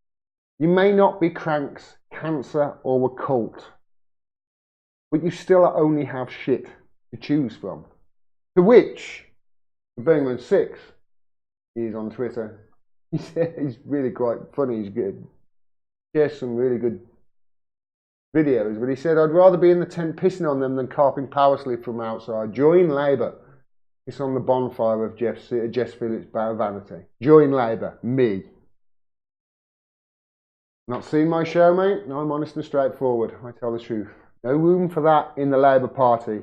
You may not be cranks, cancer, or a cult, but you still only have shit to choose from. To which Birmingham 6, he's on Twitter, he's really quite funny, he's good. He has some really good videos, but he said, I'd rather be in the tent pissing on them than carping power slip from outside. Join Labour. It's on the bonfire of Jess Phillips' vanity. Join Labour. Me. Not seen my show, mate? No, I'm honest and straightforward. I tell the truth. No room for that in the Labour Party.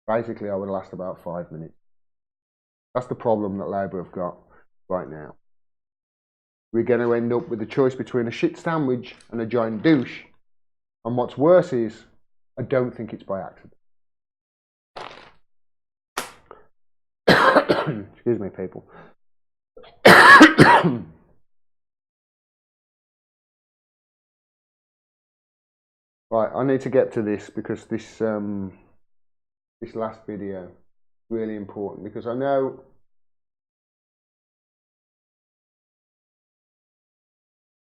Basically, I would last about 5 minutes. That's the problem that Labour have got right now. We're going to end up with a choice between a shit sandwich and a giant douche. And what's worse is, I don't think it's by accident. Excuse me, people. Right, I need to get to this because this this last video is really important, because I know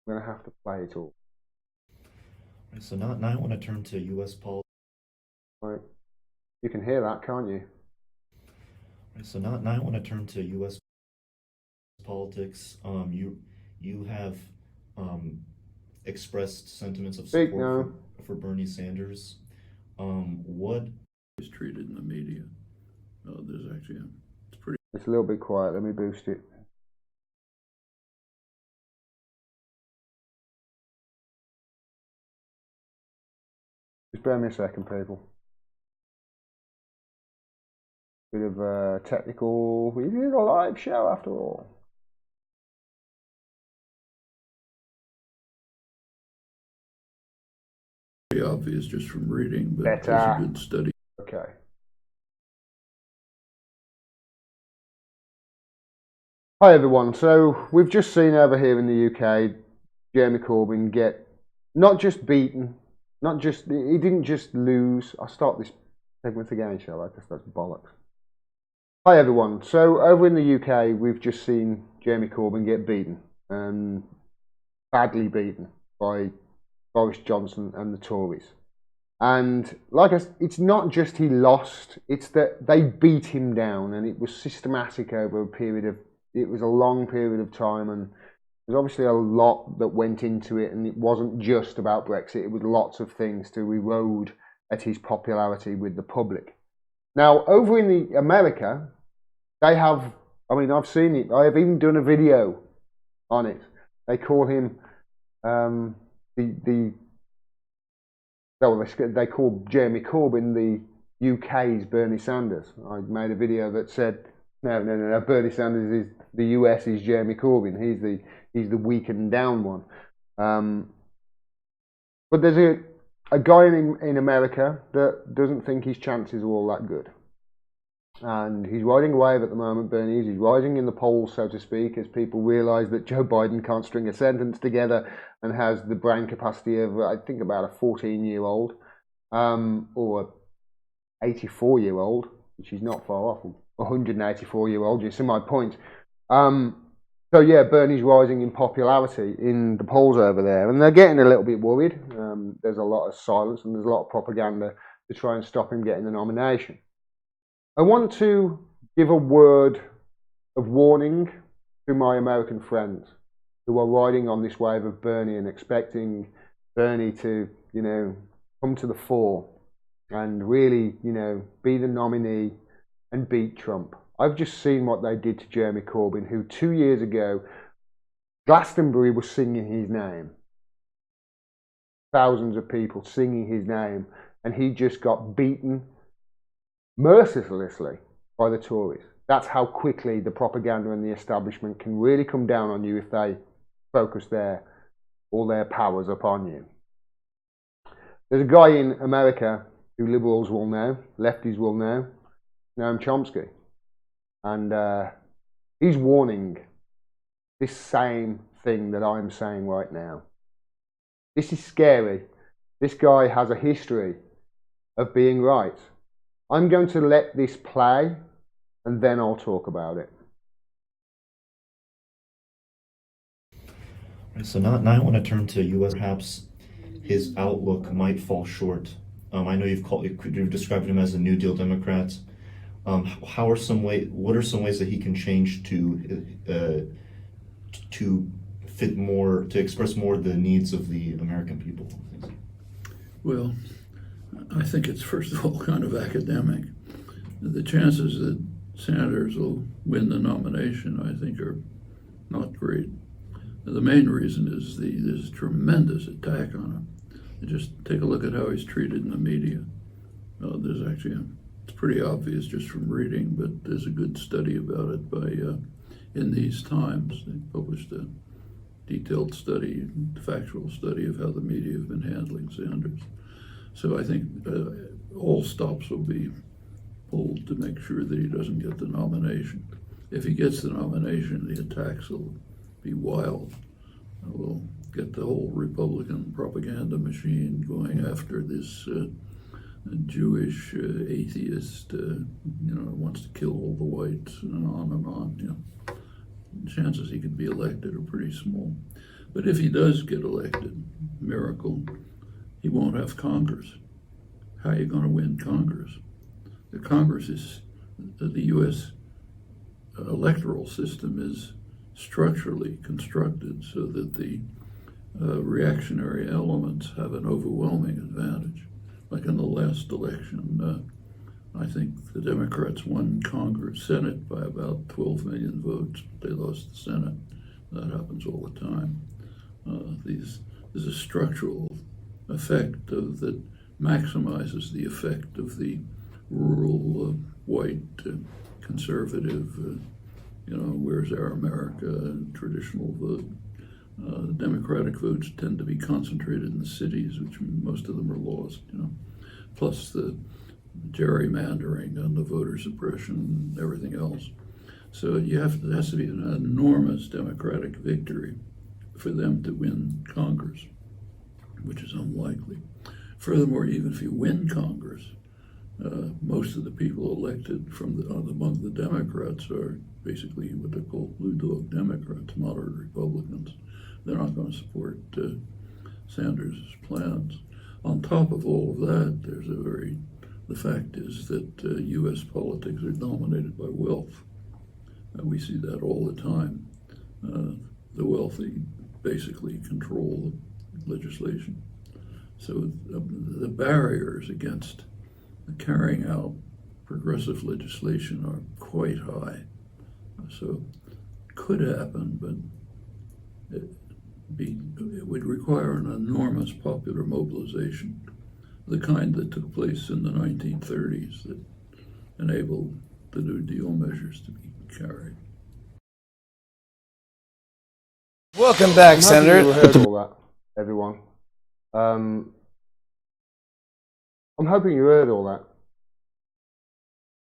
I'm going to have to play it all. Right, so now I want to turn to U.S. politics. Right, you can hear that, can't you? Right, so now I want to turn to U.S. politics. You have expressed sentiments of support for Bernie Sanders. What is treated in the media? There's actually It's a little bit quiet. Let me boost it. Just bear me a second, people. Bit of a technical. We did a live show after all. pretty obvious just from reading, but Better. it's a good study. Okay. Hi everyone. So we've just seen over here in the UK, Jeremy Corbyn get not just beaten, he didn't just lose. I'll start this segment again, shall I? Because that's bollocks. Hi everyone. So over in the UK, we've just seen Jeremy Corbyn get beaten, badly beaten by Boris Johnson and the Tories. And like I said, it's not just he lost, it's that they beat him down, and it was systematic over a period of, it was a long period of time, and there's obviously a lot that went into it, and it wasn't just about Brexit, it was lots of things to erode at his popularity with the public. Now, over in America, they have, I mean, I've seen it, I have even done a video on it. They call him they call Jeremy Corbyn the UK's Bernie Sanders. I made a video that said, no, Bernie Sanders is the US's Jeremy Corbyn. He's the weakened down one. But there's a guy in America that doesn't think his chances are all that good. And he's riding a wave at the moment, Bernie. He's rising in the polls, so to speak, as people realise that Joe Biden can't string a sentence together and has the brain capacity of, I think, about a 14-year-old or an 84-year-old, which is not far off, a 184-year-old, you see my point. So yeah, Bernie's rising in popularity in the polls over there, and they're getting a little bit worried. There's a lot of silence and there's a lot of propaganda to try and stop him getting the nomination. I want to give a word of warning to my American friends who are riding on this wave of Bernie and expecting Bernie to, come to the fore and really, be the nominee and beat Trump. I've just seen what they did to Jeremy Corbyn, who 2 years ago, Glastonbury was singing his name. Thousands of people singing his name, and he just got beaten mercilessly by the Tories. That's how quickly the propaganda and the establishment can really come down on you if they focus all their powers upon you. There's a guy in America who liberals will know, lefties will know, Noam Chomsky. And he's warning this same thing that I'm saying right now. This is scary. This guy has a history of being right. I'm going to let this play and then I'll talk about it. So now I want to turn to U.S. Perhaps his outlook might fall short. I know you've described him as a New Deal Democrat. What are some ways that he can change to fit more, to express more the needs of the American people? Well, I think it's first of all kind of academic. The chances that Sanders will win the nomination, I think, are not great. The main reason is this tremendous attack on him. Just take a look at how he's treated in the media. There's actually it's pretty obvious just from reading, but there's a good study about it by In These Times. They published a detailed study, factual study of how the media have been handling Sanders. So I think all stops will be pulled to make sure that he doesn't get the nomination. If he gets the nomination, the attacks will be wild. We'll get the whole Republican propaganda machine going after this Jewish atheist, wants to kill all the whites, and on and on. The chances he could be elected are pretty small. But if he does get elected, miracle, he won't have Congress. How are you going to win Congress? The Congress is, the U.S. electoral system is structurally constructed so that the reactionary elements have an overwhelming advantage. Like in the last election, I think the Democrats won Congress, Senate by about 12 million votes. They lost the Senate. That happens all the time. There's a structural effect that maximizes the effect of the rural, white, conservative, where's our America, traditional vote. Democratic votes tend to be concentrated in the cities, which most of them are lost, plus the gerrymandering and the voter suppression and everything else. So there has to be an enormous Democratic victory for them to win Congress, which is unlikely. Furthermore, even if you win Congress, most of the people elected among the Democrats are basically what they call blue dog Democrats, moderate Republicans. They're not going to support Sanders' plans. On top of all of that, the fact is that U.S. politics are dominated by wealth. We see that all the time. The wealthy basically control legislation. So the barriers against carrying out progressive legislation are quite high. So it could happen, but it would require an enormous popular mobilization, the kind that took place in the 1930s that enabled the New Deal measures to be carried. Welcome back, Senator. You heard all that, everyone. I'm hoping you heard all that.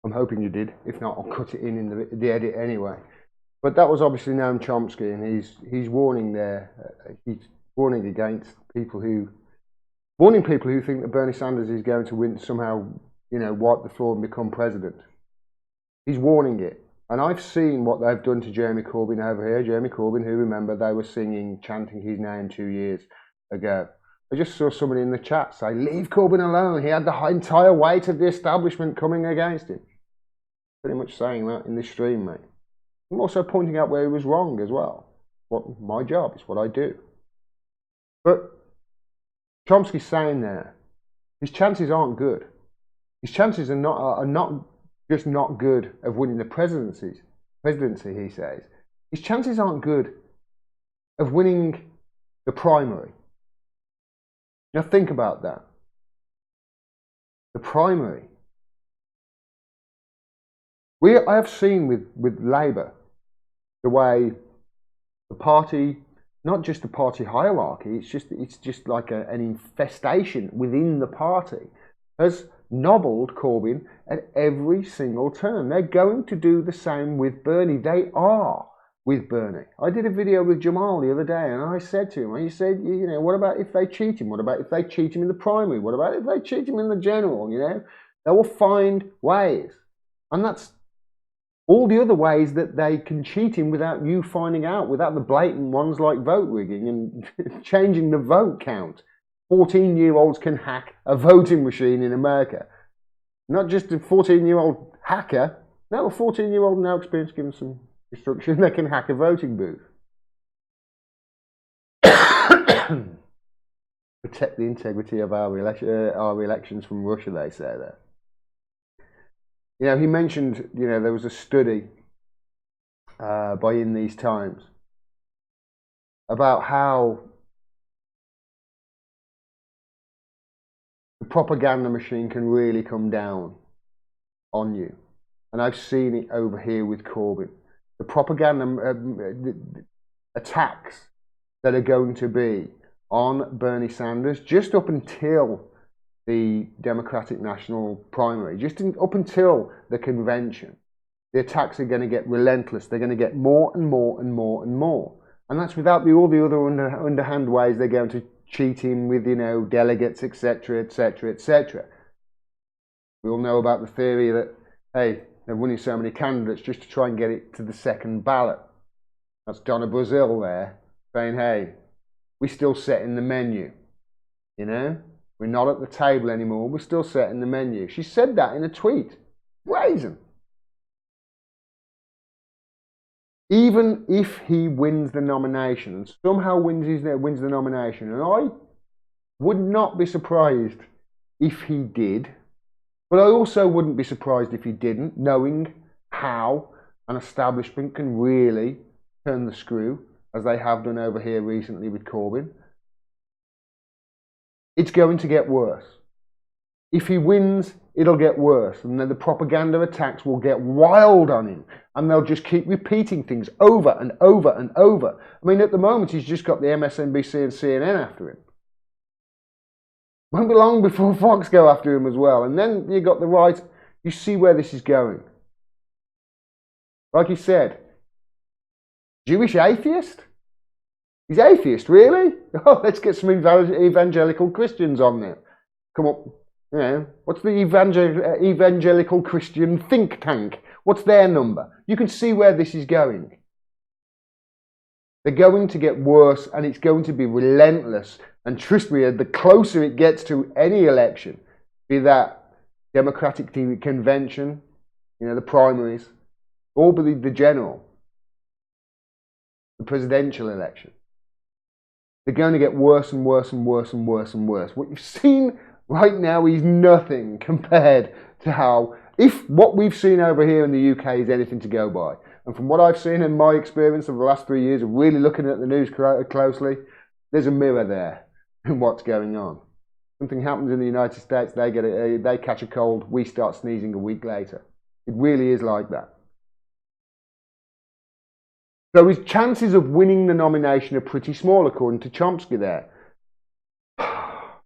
I'm hoping you did. If not, I'll cut it in the edit anyway. But that was obviously Noam Chomsky, and he's warning there. He's warning against people who think that Bernie Sanders is going to win somehow, wipe the floor and become president. He's warning it. And I've seen what they've done to Jeremy Corbyn over here. Jeremy Corbyn, who, remember, they were chanting his name 2 years ago. I just saw somebody in the chat say, leave Corbyn alone. He had the entire weight of the establishment coming against him. Pretty much saying that in this stream, mate. I'm also pointing out where he was wrong as well. My job is what I do. But Chomsky's saying there, his chances aren't good. His chances are not just not good of winning the presidency, he says. His chances aren't good of winning the primary. Now think about that. The primary. I have seen with Labour the way the party, not just the party hierarchy, it's just like an infestation within the party, has nobbled Corbyn at every single turn. They're going to do the same with Bernie. They are with Bernie. I did a video with Jamal the other day, and I said to him, he said, what about if they cheat him? What about if they cheat him in the primary? What about if they cheat him in the general? They will find ways. And that's all the other ways that they can cheat him without you finding out, without the blatant ones like vote rigging and changing the vote count. 14-year-olds can hack a voting machine in America. Not just a 14-year-old hacker. No, a 14-year-old now experienced, given some instruction, they can hack a voting booth. Protect the integrity of our elections from Russia, they say there. He mentioned, there was a study by In These Times about how the propaganda machine can really come down on you. And I've seen it over here with Corbyn. The propaganda attacks that are going to be on Bernie Sanders just up until the Democratic National primary, up until the convention, the attacks are going to get relentless. They're going to get more and more and more and more. And that's without all the other underhand ways they're going to cheat him with, delegates, etc., etc., etc. We all know about the theory that, hey, they're running so many candidates just to try and get it to the second ballot. That's Donna Brazil there saying, hey, we're still setting the menu. We're not at the table anymore. We're still setting the menu. She said that in a tweet. Brazen. Even if he wins the nomination, and somehow wins the nomination, and I would not be surprised if he did, but I also wouldn't be surprised if he didn't, knowing how an establishment can really turn the screw, as they have done over here recently with Corbyn. It's going to get worse. If he wins, it'll get worse, and then the propaganda attacks will get wild on him, and they'll just keep repeating things over and over and over. I mean, at the moment, he's just got the MSNBC and CNN after him. Won't be long before Fox go after him as well, and then you got the right. You see where this is going. Like he said, Jewish atheist? He's atheist, really? Oh, let's get some evangelical Christians on there. Come on. What's the evangelical Christian think tank? What's their number? You can see where this is going. They're going to get worse, and it's going to be relentless. And trust me, the closer it gets to any election, be that Democratic convention, the primaries, or be the general, the presidential election, they're going to get worse and worse and worse and worse and worse. What you've seen right now is nothing compared to how, if what we've seen over here in the UK is anything to go by. And from what I've seen in my experience of the last 3 years of really looking at the news closely, there's a mirror there in what's going on. Something happens in the United States, they catch a cold, we start sneezing a week later. It really is like that. So his chances of winning the nomination are pretty small, according to Chomsky there.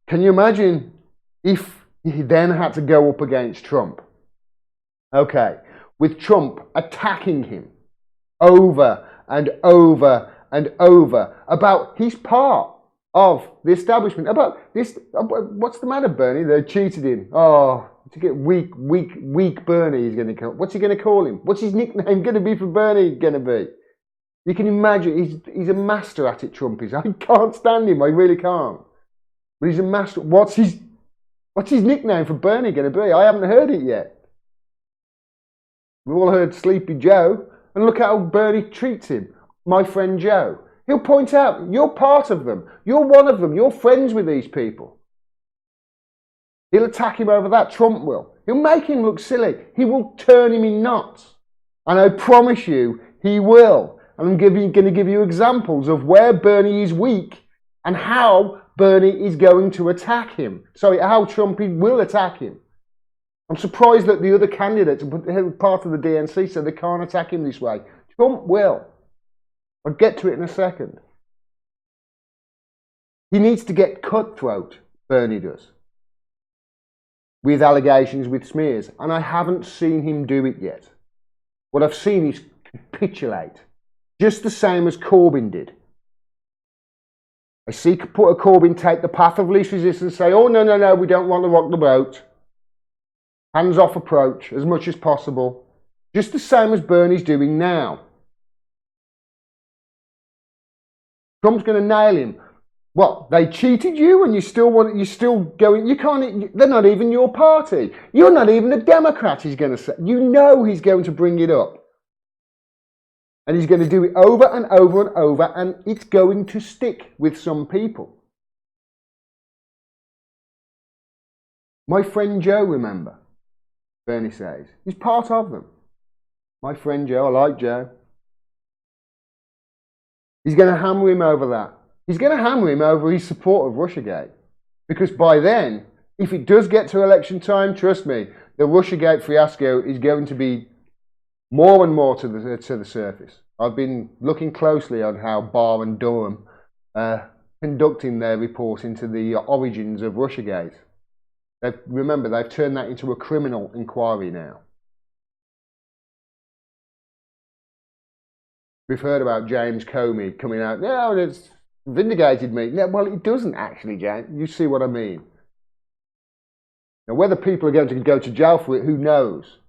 Can you imagine if he then had to go up against Trump? Okay, with Trump attacking him over and over and over about his part of the establishment, about this. What's the matter, Bernie? They cheated him. Oh, to get weak Bernie is going to come. What's he going to call him? What's his nickname going to be for Bernie going to be? You can imagine, he's a master at it, Trump is. I can't stand him, I really can't. But he's a master. What's his nickname for Bernie going to be? I haven't heard it yet. We've all heard Sleepy Joe, and look how Bernie treats him. My friend Joe. He'll point out, you're part of them. You're one of them. You're friends with these people. He'll attack him over that. Trump will. He'll make him look silly. He will turn him in knots. And I promise you, he will. And I'm going to give you examples of where Bernie is weak and how Bernie is going to attack him. Sorry, how Trump will attack him. I'm surprised that the other candidates, part of the DNC, said they can't attack him this way. Trump will. I'll get to it in a second. He needs to get cutthroat, Bernie does, with allegations, with smears. And I haven't seen him do it yet. What I've seen is capitulate. Just the same as Corbyn did. I see Corbyn take the path of least resistance and say, oh, no, we don't want to rock the boat. Hands-off approach as much as possible. Just the same as Bernie's doing now. Trump's going to nail him. What? They cheated you and you're still going, you can't, they're not even your party. You're not even a Democrat, he's going to say. You know he's going to bring it up. And he's going to do it over and over and over, and it's going to stick with some people. My friend Joe, remember, Bernie says, he's part of them. My friend Joe, I like Joe. He's going to hammer him over that. He's going to hammer him over his support of Russiagate. Because by then, if it does get to election time, trust me, the Russiagate fiasco is going to be more and more to the surface. I've been looking closely on how Barr and Durham are conducting their report into the origins of Russiagate. Remember, they've turned that into a criminal inquiry now. We've heard about James Comey coming out, no, it's vindicated me. No, well, it doesn't actually, James. You see what I mean? Now, whether people are going to go to jail for it, who knows?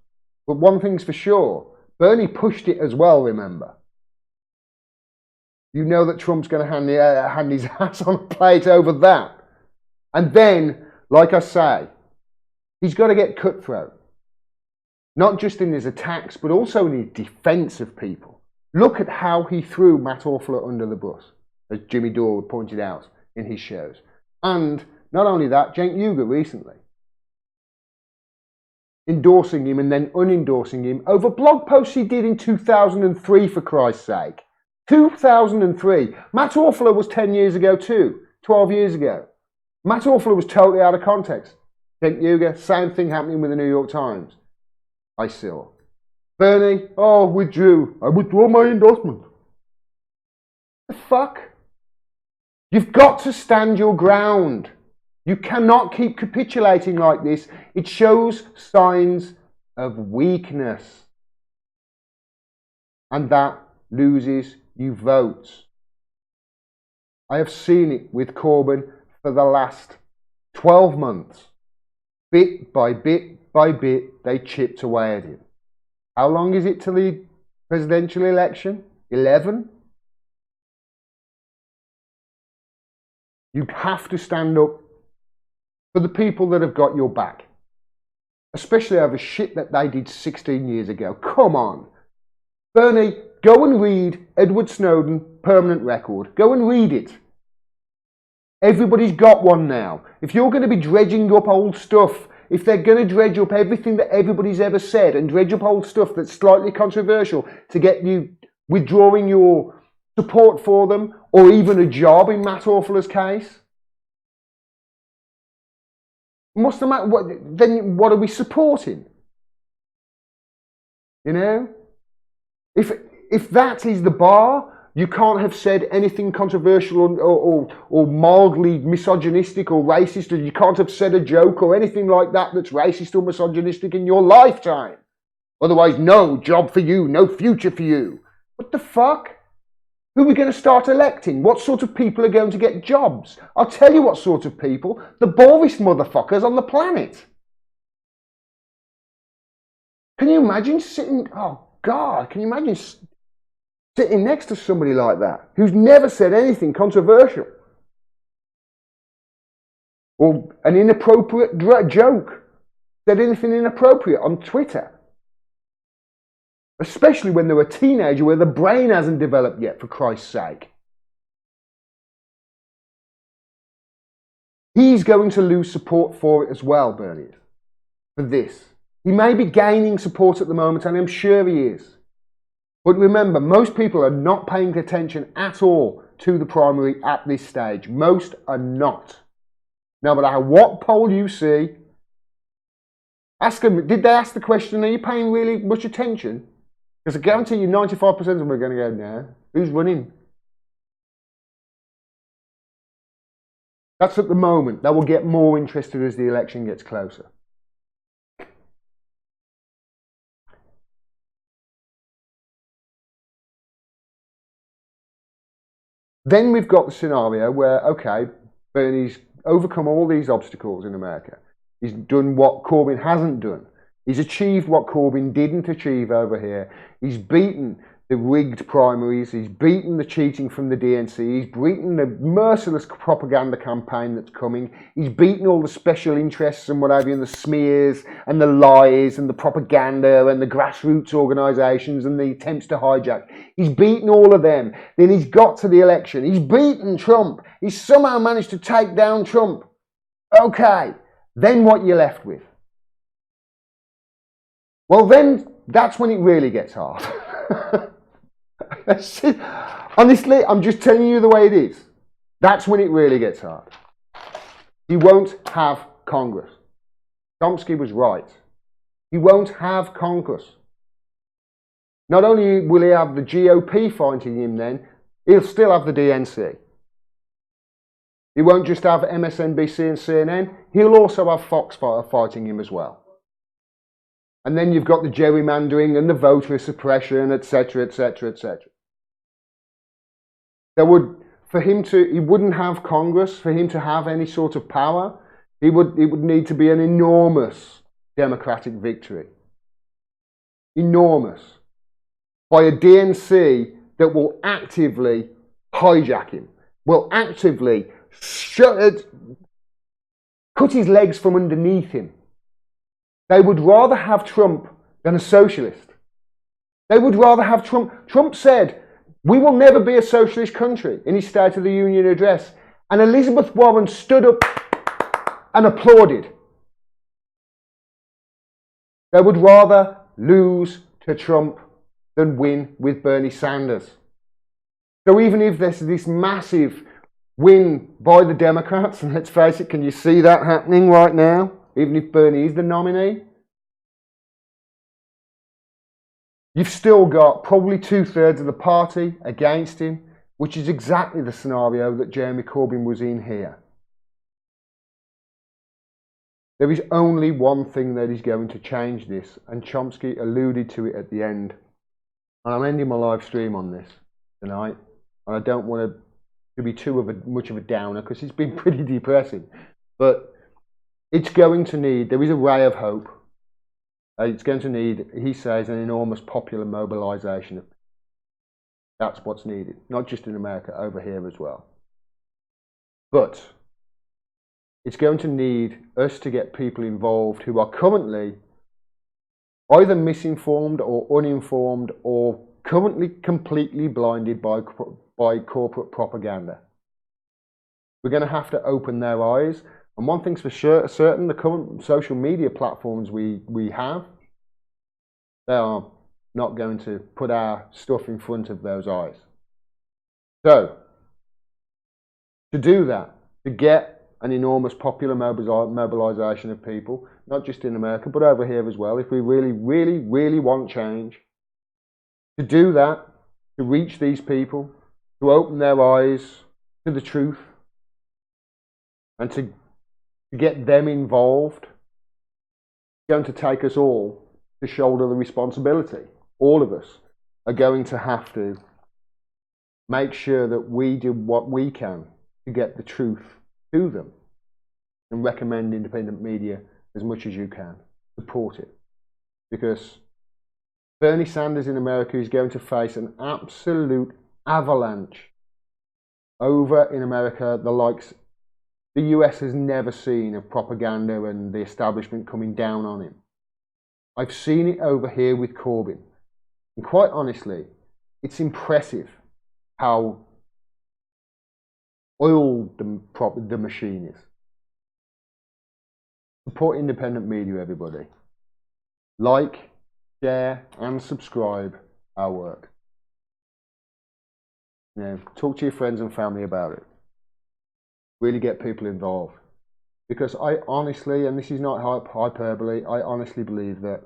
But one thing's for sure, Bernie pushed it as well, remember. You know that Trump's going to hand his ass on a plate over that. And then, like I say, he's got to get cutthroat. Not just in his attacks, but also in his defence of people. Look at how he threw Matt Orfler under the bus, as Jimmy Dore pointed out in his shows. And not only that, Cenk Uygur recently. Endorsing him and then unendorsing him over blog posts he did in 2003, for Christ's sake. 2003. Matt Orfler was 10 years ago too, 12 years ago. Matt Orfler was totally out of context. Cenk Uygur, same thing happening with the New York Times. I saw. Bernie, oh, withdrew. I withdraw my endorsement. The fuck? You've got to stand your ground. You cannot keep capitulating like this. It shows signs of weakness. And that loses you votes. I have seen it with Corbyn for the last 12 months. Bit by bit by bit, they chipped away at him. How long is it till the presidential election? 11? You have to stand up for the people that have got your back. Especially over shit that they did 16 years ago. Come on. Bernie, go and read Edward Snowden permanent record. Go and read it. Everybody's got one now. If you're going to be dredging up old stuff, if they're going to dredge up everything that everybody's ever said and dredge up old stuff that's slightly controversial to get you withdrawing your support for them or even a job in Matt Orfler's case, then what are we supporting? You know? If that is the bar, you can't have said anything controversial or mildly misogynistic or racist, or you can't have said a joke or anything like that that's racist or misogynistic in your lifetime. Otherwise, no job for you, no future for you. What the fuck? Who are we going to start electing? What sort of people are going to get jobs? I'll tell you what sort of people. The boringest motherfuckers on the planet. Can you imagine sitting... Oh, God, can you imagine sitting next to somebody like that who's never said anything controversial? Or an inappropriate joke. Said anything inappropriate on Twitter. Especially when they're a teenager where the brain hasn't developed yet, for Christ's sake. He's going to lose support for it as well, Bernie, for this. He may be gaining support at the moment, and I'm sure he is. But remember, most people are not paying attention at all to the primary at this stage. Most are not. No matter what poll you see, ask them, did they ask the question, are you paying really much attention? Because I guarantee you 95% of them are going to go, no. Who's running? That's at the moment. They will get more interested as the election gets closer. Then we've got the scenario where, okay, Bernie's overcome all these obstacles in America. He's done what Corbyn hasn't done. He's achieved what Corbyn didn't achieve over here. He's beaten the rigged primaries. He's beaten the cheating from the DNC. He's beaten the merciless propaganda campaign that's coming. He's beaten all the special interests and what have you, and the smears and the lies and the propaganda and the grassroots organisations and the attempts to hijack. He's beaten all of them. Then he's got to the election. He's beaten Trump. He's somehow managed to take down Trump. Okay, then what you're left with? Well, then that's when it really gets hard. Honestly, I'm just telling you the way it is. That's when it really gets hard. He won't have Congress. Chomsky was right. He won't have Congress. Not only will he have the GOP fighting him then, he'll still have the DNC. He won't just have MSNBC and CNN, he'll also have Fox fighting him as well. And then you've got the gerrymandering and the voter suppression, etc., etc., etc. There would, he wouldn't have Congress, for him to have any sort of power, it would need to be an enormous Democratic victory. Enormous. By a DNC that will actively hijack him, will actively cut his legs from underneath him. They would rather have Trump than a socialist. They would rather have Trump. Trump said, "We will never be a socialist country," in his State of the Union address. And Elizabeth Warren stood up and applauded. They would rather lose to Trump than win with Bernie Sanders. So even if there's this massive win by the Democrats, and let's face it, can you see that happening right now? Even if Bernie is the nominee, you've still got probably 2/3 of the party against him, which is exactly the scenario that Jeremy Corbyn was in here. There is only one thing that is going to change this, and Chomsky alluded to it at the end. And I'm ending my live stream on this tonight, and I don't want to be much of a downer because it's been pretty depressing. But it's going to need, there is a ray of hope. It's going to need, he says, an enormous popular mobilisation. That's what's needed, not just in America, over here as well. But it's going to need us to get people involved who are currently either misinformed or uninformed or currently completely blinded by corporate propaganda. We're going to have to open their eyes. And one thing's for certain, the current social media platforms we have, they are not going to put our stuff in front of those eyes. So, to do that, to get an enormous popular mobilisation of people, not just in America, but over here as well, if we really, really, really want change, to do that, to reach these people, to open their eyes to the truth, and to get them involved, it's going to take us all to shoulder the responsibility. All of us are going to have to make sure that we do what we can to get the truth to them, and recommend independent media as much as you can. Support it. Because Bernie Sanders in America is going to face an absolute avalanche over in America, the likes the US has never seen of propaganda and the establishment coming down on him. I've seen it over here with Corbyn. And quite honestly, it's impressive how oiled the machine is. Support independent media, everybody. Like, share, and subscribe our work. You know, talk to your friends and family about it. Really get people involved. Because I honestly, and this is not hyperbole, I honestly believe that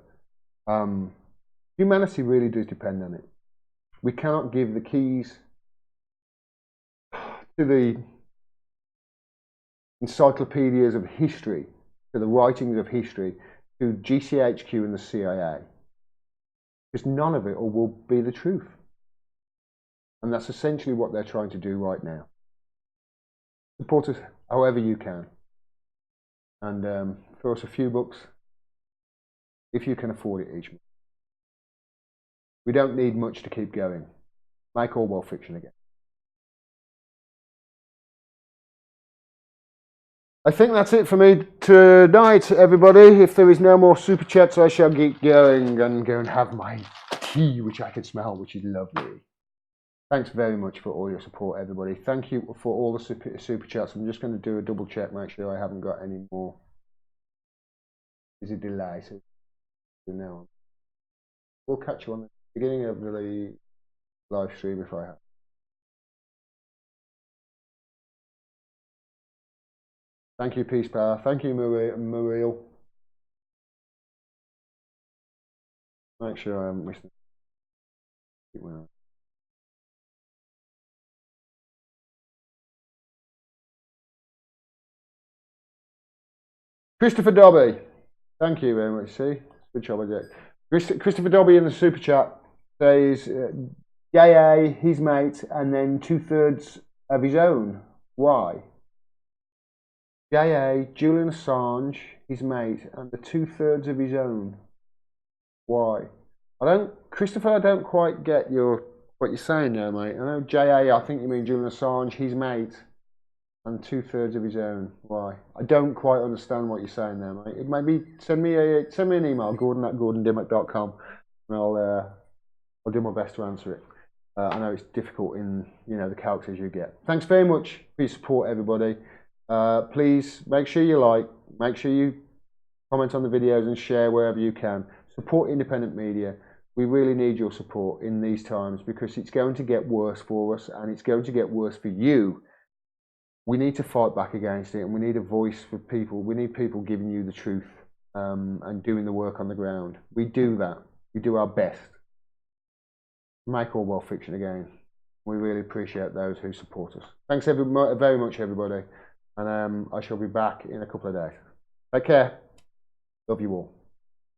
humanity really does depend on it. We cannot give the keys to the encyclopedias of history, to the writings of history, to GCHQ and the CIA. Because none of it will be the truth. And that's essentially what they're trying to do right now. Support us however you can. And throw us a few bucks if you can afford it each month. We don't need much to keep going. Make Orwell fiction again. I think that's it for me tonight, everybody. If there is no more super chats, I shall get going and go and have my tea, which I can smell, which is lovely. Thanks very much for all your support, everybody. Thank you for all the super chats. I'm just going to do a double check, make sure I haven't got any more. Is it delayed? So now we'll catch you on the beginning of the live stream if I have. Thank you, Peace Power. Thank you, Muriel. Make sure I haven't missed it. Christopher Dobby. Thank you very much, see? Good job, Jack. Christopher Dobby in the super chat says, JA, his mate, and then 2/3 of his own. Why? JA, Julian Assange, his mate, and the 2/3 of his own. Why? Christopher, I don't quite get what you're saying there, mate. I know JA, I think you mean Julian Assange, his mate, and 2/3 of his own. Why? I don't quite understand what you're saying there, mate. Maybe send me an email, gordon@gordondimmack.com, and I'll do my best to answer it. I know it's difficult in the characters you get. Thanks very much for your support, everybody. Please make sure you like, make sure you comment on the videos and share wherever you can. Support independent media. We really need your support in these times because it's going to get worse for us and it's going to get worse for you. We need to fight back against it and we need a voice for people. We need people giving you the truth and doing the work on the ground. We do that. We do our best. Make Orwell fiction again. We really appreciate those who support us. Thanks very much, everybody. And I shall be back in a couple of days. Take care. Love you all.